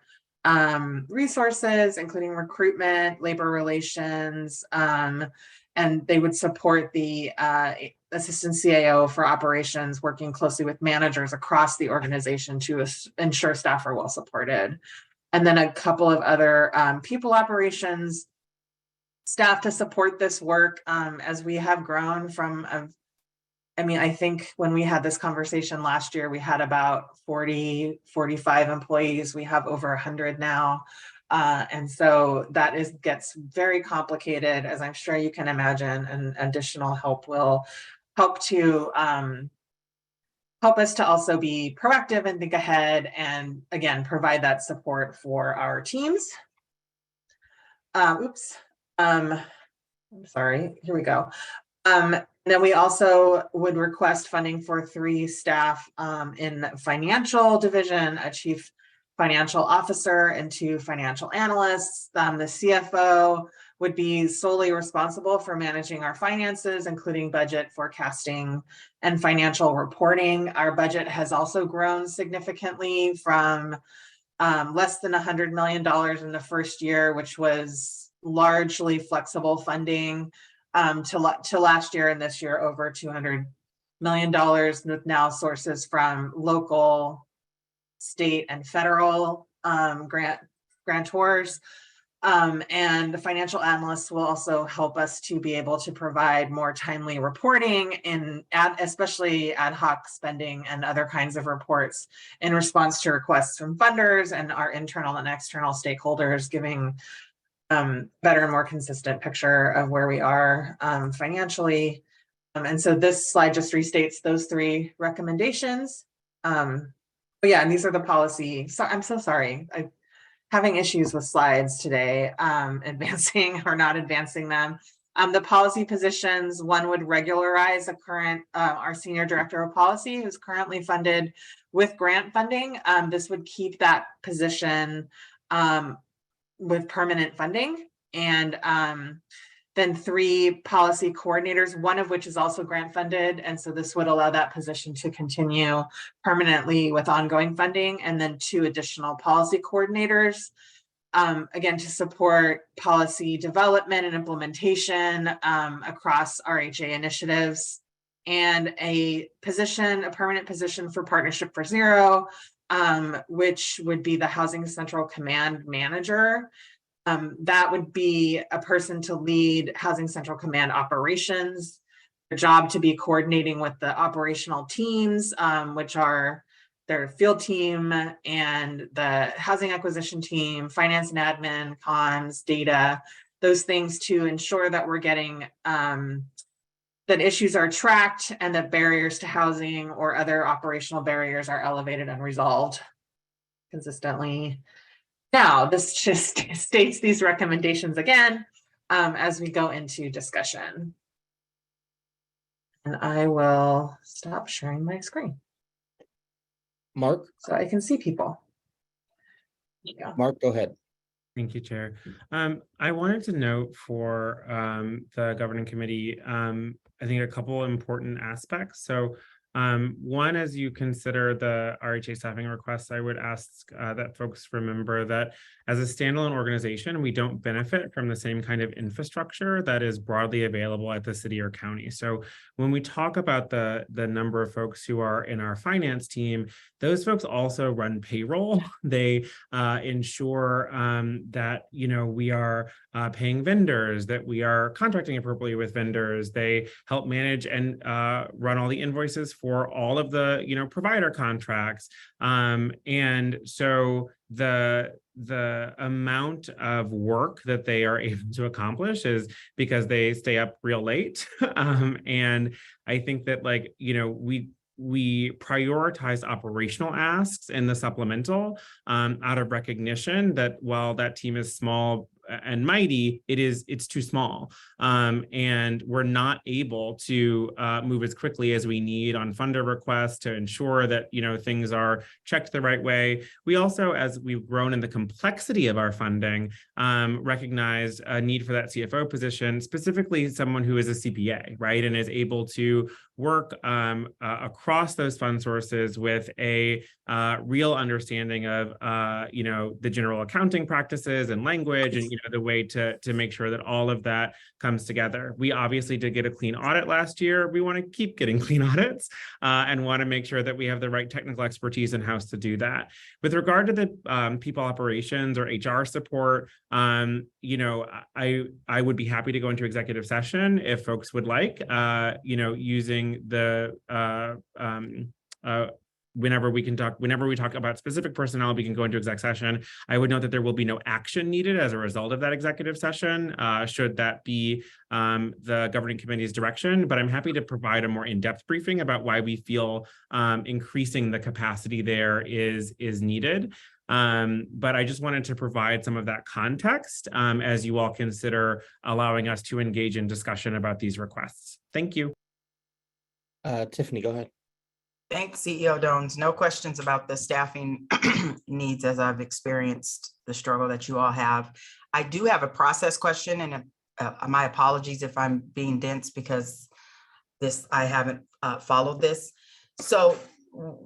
resources, including recruitment, labor relations, and they would support the assistant CAO for operations, working closely with managers across the organization to ensure staff are well supported. And then a couple of other people operations staff to support this work as we have grown from, I think when we had this conversation last year, we had about 40, 45 employees. We have over 100 now. And so that gets very complicated, as I'm sure you can imagine, and additional help will help to help us to also be proactive and think ahead, and again, provide that support for our teams. I'm sorry, here we go. And then we also would request funding for 3 staff in financial division, a chief financial officer and 2 financial analysts. The CFO would be solely responsible for managing our finances, including budget forecasting and financial reporting. Our budget has also grown significantly from less than $100 million in the first year, which was largely flexible funding, to last year and this year over $200 million, with now sources from local, state, and federal grantors. And the financial analysts will also help us to be able to provide more timely reporting, especially ad hoc spending and other kinds of reports in response to requests from funders and our internal and external stakeholders, giving better and more consistent picture of where we are financially. And so this slide just restates those 3 recommendations. But yeah, and these are the policy. So I'm so sorry. I'm having issues with slides today, advancing or not advancing them. The policy positions, one would regularize a current, our senior director of policy, who's currently funded with grant funding. This would keep that position with permanent funding. And then 3 policy coordinators, one of which is also grant funded. And so this would allow that position to continue permanently with ongoing funding. And then 2 additional policy coordinators, again, to support policy development and implementation across RHA initiatives, and a permanent position for Partnership for Zero, which would be the Housing Central Command Manager. That would be a person to lead Housing Central Command operations. job to be coordinating with the operational teams, which are their field team and the housing acquisition team, finance and admin, comms, data, those things to ensure that we're getting that issues are tracked and that barriers to housing or other operational barriers are elevated and resolved consistently. Now, this just states these recommendations again as we go into discussion. And I will stop sharing my screen. Mark? So I can see people. Yeah. Mark, go ahead. Thank you, Chair. I wanted to note for the governing committee, I think a couple important aspects. So one, as you consider the RHA staffing requests, I would ask that folks remember that as a standalone organization, we don't benefit from the same kind of infrastructure that is broadly available at the city or county. So when we talk about the number of folks who are in our finance team, those folks also run payroll. They ensure that, you know, we are paying vendors, that we are contracting appropriately with vendors. They help manage and run all the invoices for all of the, you know, provider contracts. And so the amount of work that they are able to accomplish is because they stay up real late. And I think that, like, you know, we prioritize operational asks in the supplemental out of recognition that while that team is small and mighty, it's too small. And we're not able to move as quickly as we need on funder requests to ensure that, you know, things are checked the right way. We also, as we've grown in the complexity of our funding, recognize a need for that CFO position, specifically someone who is a CPA, right? And is able to work across those fund sources with a real understanding of, you know, the general accounting practices and language, and, you know, the way to make sure that all of that comes together. We obviously did get a clean audit last year. We want to keep getting clean audits and want to make sure that we have the right technical expertise in-house to do that. With regard to the people operations or HR support, you know, I would be happy to go into executive session if folks would like, you know, using the whenever we talk about specific personnel, we can go into exec session. I would note that there will be no action needed as a result of that executive session, should that be the governing committee's direction, but I'm happy to provide a more in-depth briefing about why we feel increasing the capacity there is needed. But I just wanted to provide some of that context as you all consider allowing us to engage in discussion about these requests. Thank you. Tiffany, go ahead. Thanks, CEO Dones. No questions about the staffing needs, as I've experienced the struggle that you all have. I do have a process question, and my apologies if I'm being dense because I haven't followed this. So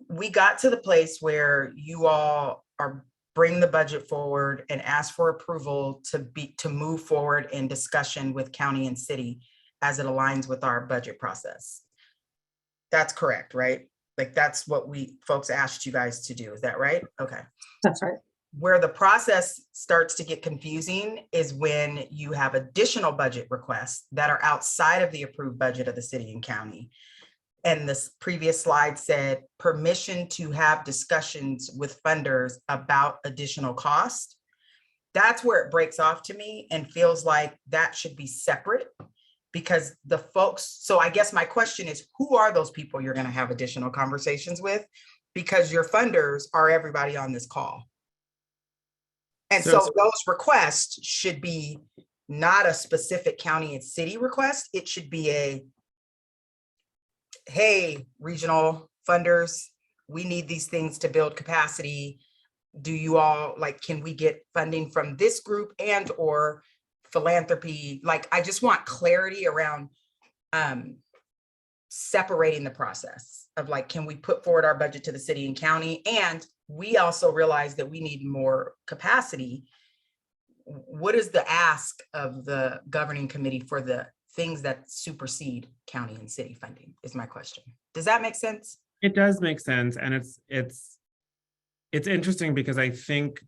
we got to the place where you all are bring the budget forward and ask for approval to move forward in discussion with county and city as it aligns with our budget process. That's correct, right? Like, that's what folks asked you guys to do. Is that right? Okay. That's right. Where the process starts to get confusing is when you have additional budget requests that are outside of the approved budget of the city and county. And this previous slide said permission to have discussions with funders about additional cost. That's where it breaks off to me and feels like that should be separate. Because the folks, so I guess my question is, who are those people you're going to have additional conversations with? Because your funders are everybody on this call. And so those requests should be not a specific county and city request. It should be a, hey, regional funders, we need these things to build capacity. Do you all, like, can we get funding from this group and or philanthropy? Like, I just want clarity around separating the process of, like, can we put forward our budget to the city and county? And we also realize that we need more capacity. What is the ask of the governing committee for the things that supersede county and city funding is my question. Does that make sense? It does make sense. And it's interesting because I think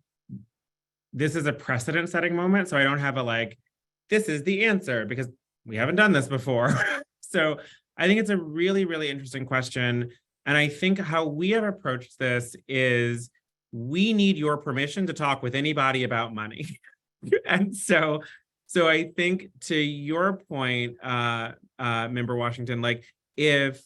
this is a precedent setting moment. So I don't have a, like, this is the answer, because we haven't done this before. So I think it's a really, really interesting question. And I think how we have approached this is we need your permission to talk with anybody about money. And so I think to your point, Member Washington, like if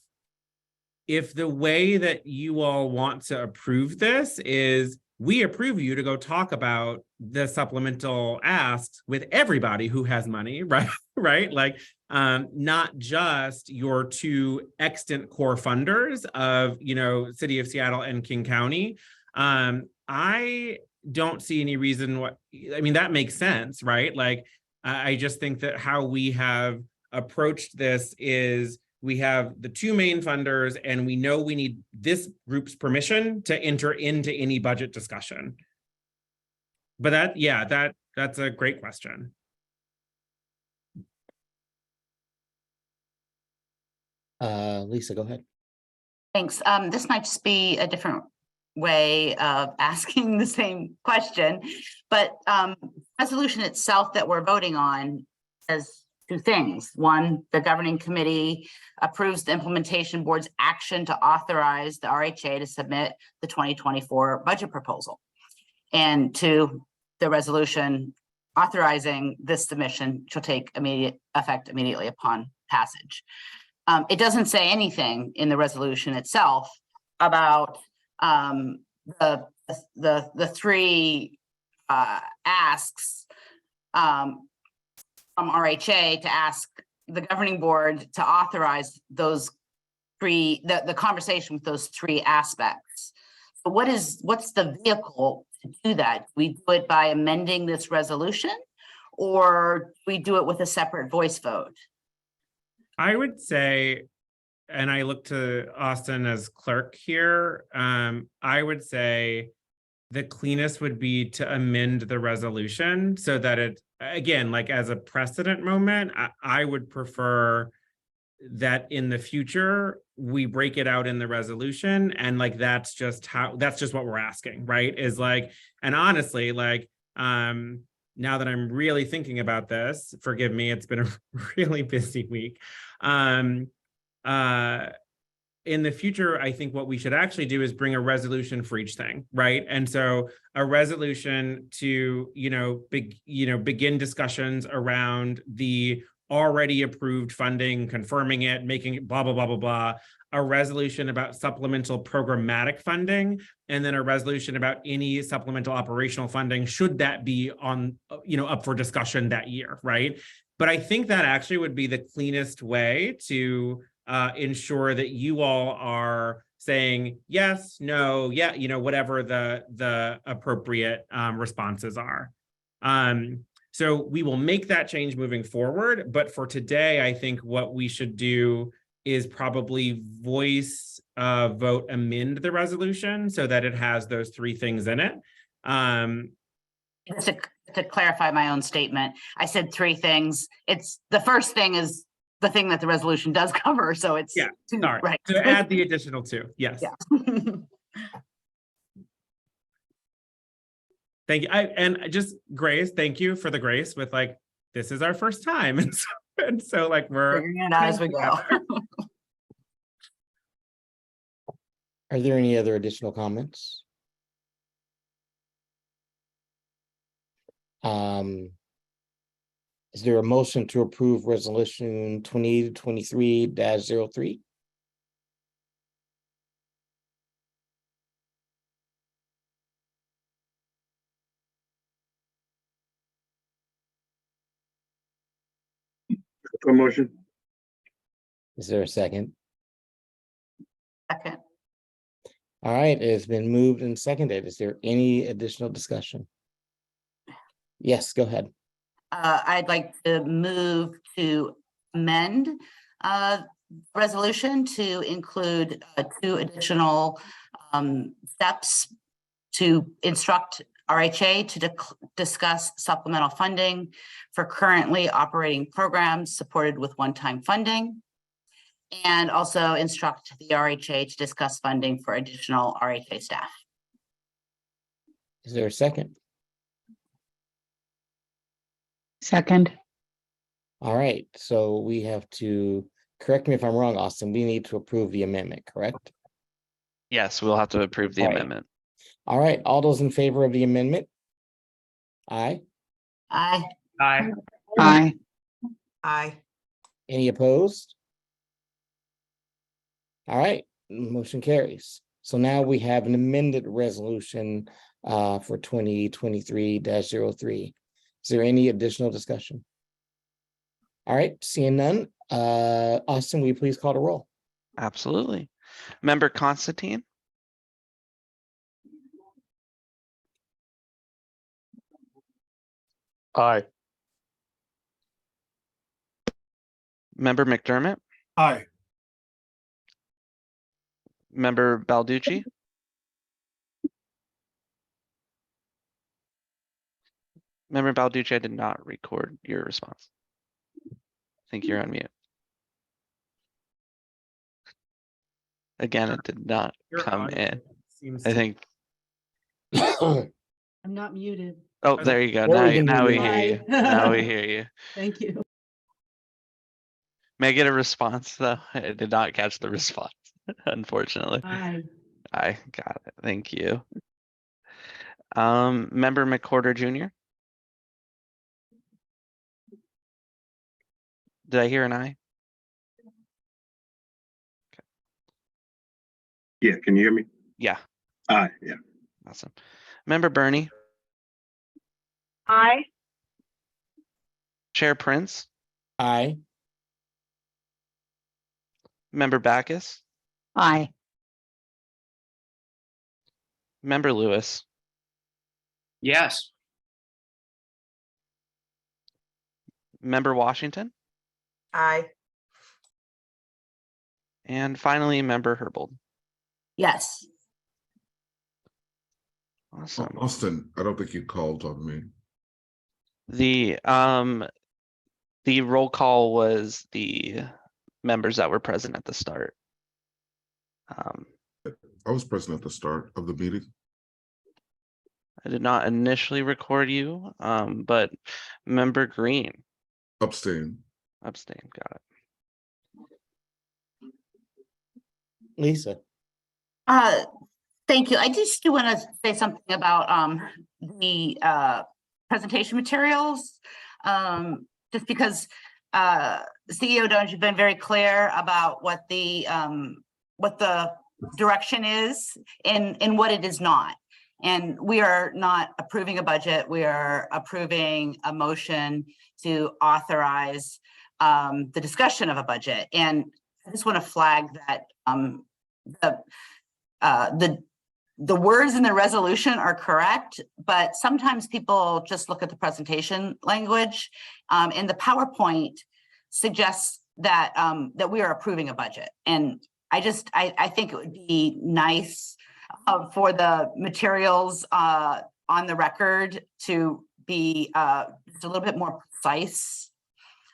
the way that you all want to approve this is we approve you to go talk about the supplemental asks with everybody who has money, right? Right? Like, not just your two extant core funders of, City of Seattle and King County. I don't see any reason that makes sense, right? Like, I just think that how we have approached this is we have the two main funders and we know we need this group's permission to enter into any budget discussion. But that's a great question. Lisa, go ahead. Thanks. This might just be a different way of asking the same question, but resolution itself that we're voting on says two things. One, the governing committee approves the implementation board's action to authorize the RHA to submit the 2024 budget proposal. And two, the resolution authorizing this submission shall take immediate effect immediately upon passage. It doesn't say anything in the resolution itself about the three asks from RHA to ask the governing board to authorize those three, the conversation with those three aspects. So what's the vehicle to do that? We do it by amending this resolution, or we do it with a separate voice vote? I would say, and I look to Austin as clerk here, I would say the cleanest would be to amend the resolution so that it, again, like as a precedent moment, I would prefer that in the future, we break it out in the resolution. And like, that's just what we're asking, right? Is like, and honestly, like, now that I'm really thinking about this, forgive me, it's been a really busy week. In the future, I think what we should actually do is bring a resolution for each thing, right? And so a resolution to, begin discussions around the already approved funding, confirming it, making it blah, blah, blah, blah, blah, a resolution about supplemental programmatic funding, and then a resolution about any supplemental operational funding, should that be on, up for discussion that year, right? But I think that actually would be the cleanest way to ensure that you all are saying yes, no, yeah, whatever the appropriate responses are. So we will make that change moving forward. But for today, I think what we should do is probably voice vote amend the resolution so that it has those three things in it. To clarify my own statement, I said three things. It's the first thing is the thing that the resolution does cover. So it's two, sorry. Right. To add the additional two. Yes. Yeah. Thank you. And just Grace, thank you for the grace with like, this is our first time. And so like we're figuring it out as we go. Are there any other additional comments? Is there a motion to approve resolution 2023-03? Motion. Is there a second? Second. All right, it's been moved and seconded. Is there any additional discussion? Yes, go ahead. I'd like to move to amend resolution to include two additional steps to instruct RHA to discuss supplemental funding for currently operating programs supported with one-time funding, and also instruct the RHA to discuss funding for additional RHA staff. Is there a second? Second. All right, so we have to correct me if I'm wrong, Austin, we need to approve the amendment, correct? Yes, we'll have to approve the All right. amendment. All right, all those in favor of the amendment? Aye. Aye. Aye. Aye. Aye. Any opposed? All right, motion carries. So now we have an amended resolution for 2023-03. Is there any additional discussion? All right, seeing none, Austin, will you please call the roll? Absolutely. Member Constantine, Aye. Member McDermott, Aye. Member Balducci, Member Balducci, I did not record your response. I think you're on mute. Again, it did not Your come audio in. seems I to- think, I'm not muted. oh, there you go. There we can Now hear we you. hear you. Hi. Now we hear you. Thank you. May I get a response though? I did not catch the response, unfortunately. Aye. I got it. Thank you. Member McWhorter Jr. Did I hear an aye? Yeah, can you hear me? Yeah, Aye, yeah. awesome. Member Bernie, Aye. Chair Prince, Aye. Member Backus, Aye. Member Lewis, Yes. Member Washington, Aye. and finally Member Herbold. Yes. Awesome. Austin, I don't think you called on me. The roll call was the members that were present at the start. I was present at the start of the meeting. I did not initially record you, but Member Green Abstain. abstained. Got it. Lisa. Thank you. I just do want to say something about the presentation materials. Just because CEO Jones, you've been very clear about what the direction is and what it is not. And we are not approving a budget. We are approving a motion to authorize the discussion of a budget. And I just want to flag that the words in the resolution are correct, but sometimes people just look at the presentation language, and the PowerPoint suggests that that we are approving a budget. And I think it would be nice for the materials on the record to be just a little bit more precise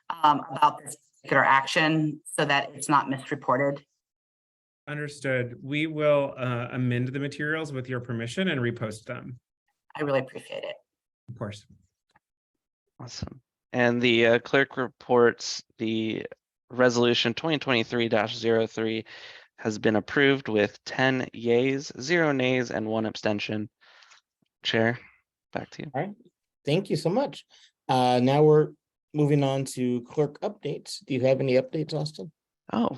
about this particular action so that it's not misreported. Understood. We will amend the materials with your permission and repost them. I really appreciate it. Of course. Awesome. And the clerk reports the resolution 2023-03 has been approved with 10 yeas, 0 nays, and 1 abstention. Chair, back to you. All right, thank you so much. Now we're moving on to clerk updates. Do you have any updates, Austin? Oh,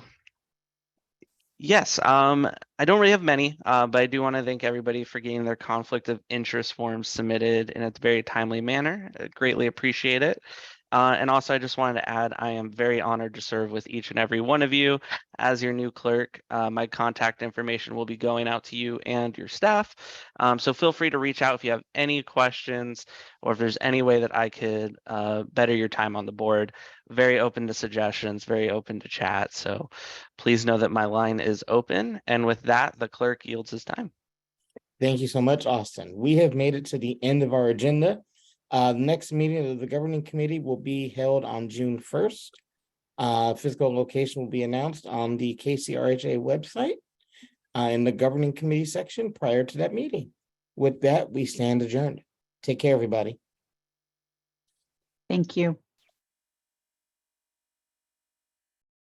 yes. I don't really have many, but I do want to thank everybody for getting their conflict of interest forms submitted in a very timely manner. I greatly appreciate it. And also, I just wanted to add, I am very honored to serve with each and every one of you as your new clerk. My contact information will be going out to you and your staff. So feel free to reach out if you have any questions or if there's any way that I could better your time on the board. Very open to suggestions, very open to chat. So please know that my line is open. And with that, the clerk yields his time. Thank you so much, Austin. We have made it to the end of our agenda. The next meeting of the governing committee will be held on June 1st. Physical location will be announced on the KCRHA website in the governing committee section prior to that meeting. With that, we stand adjourned. Take care, everybody. Thank you.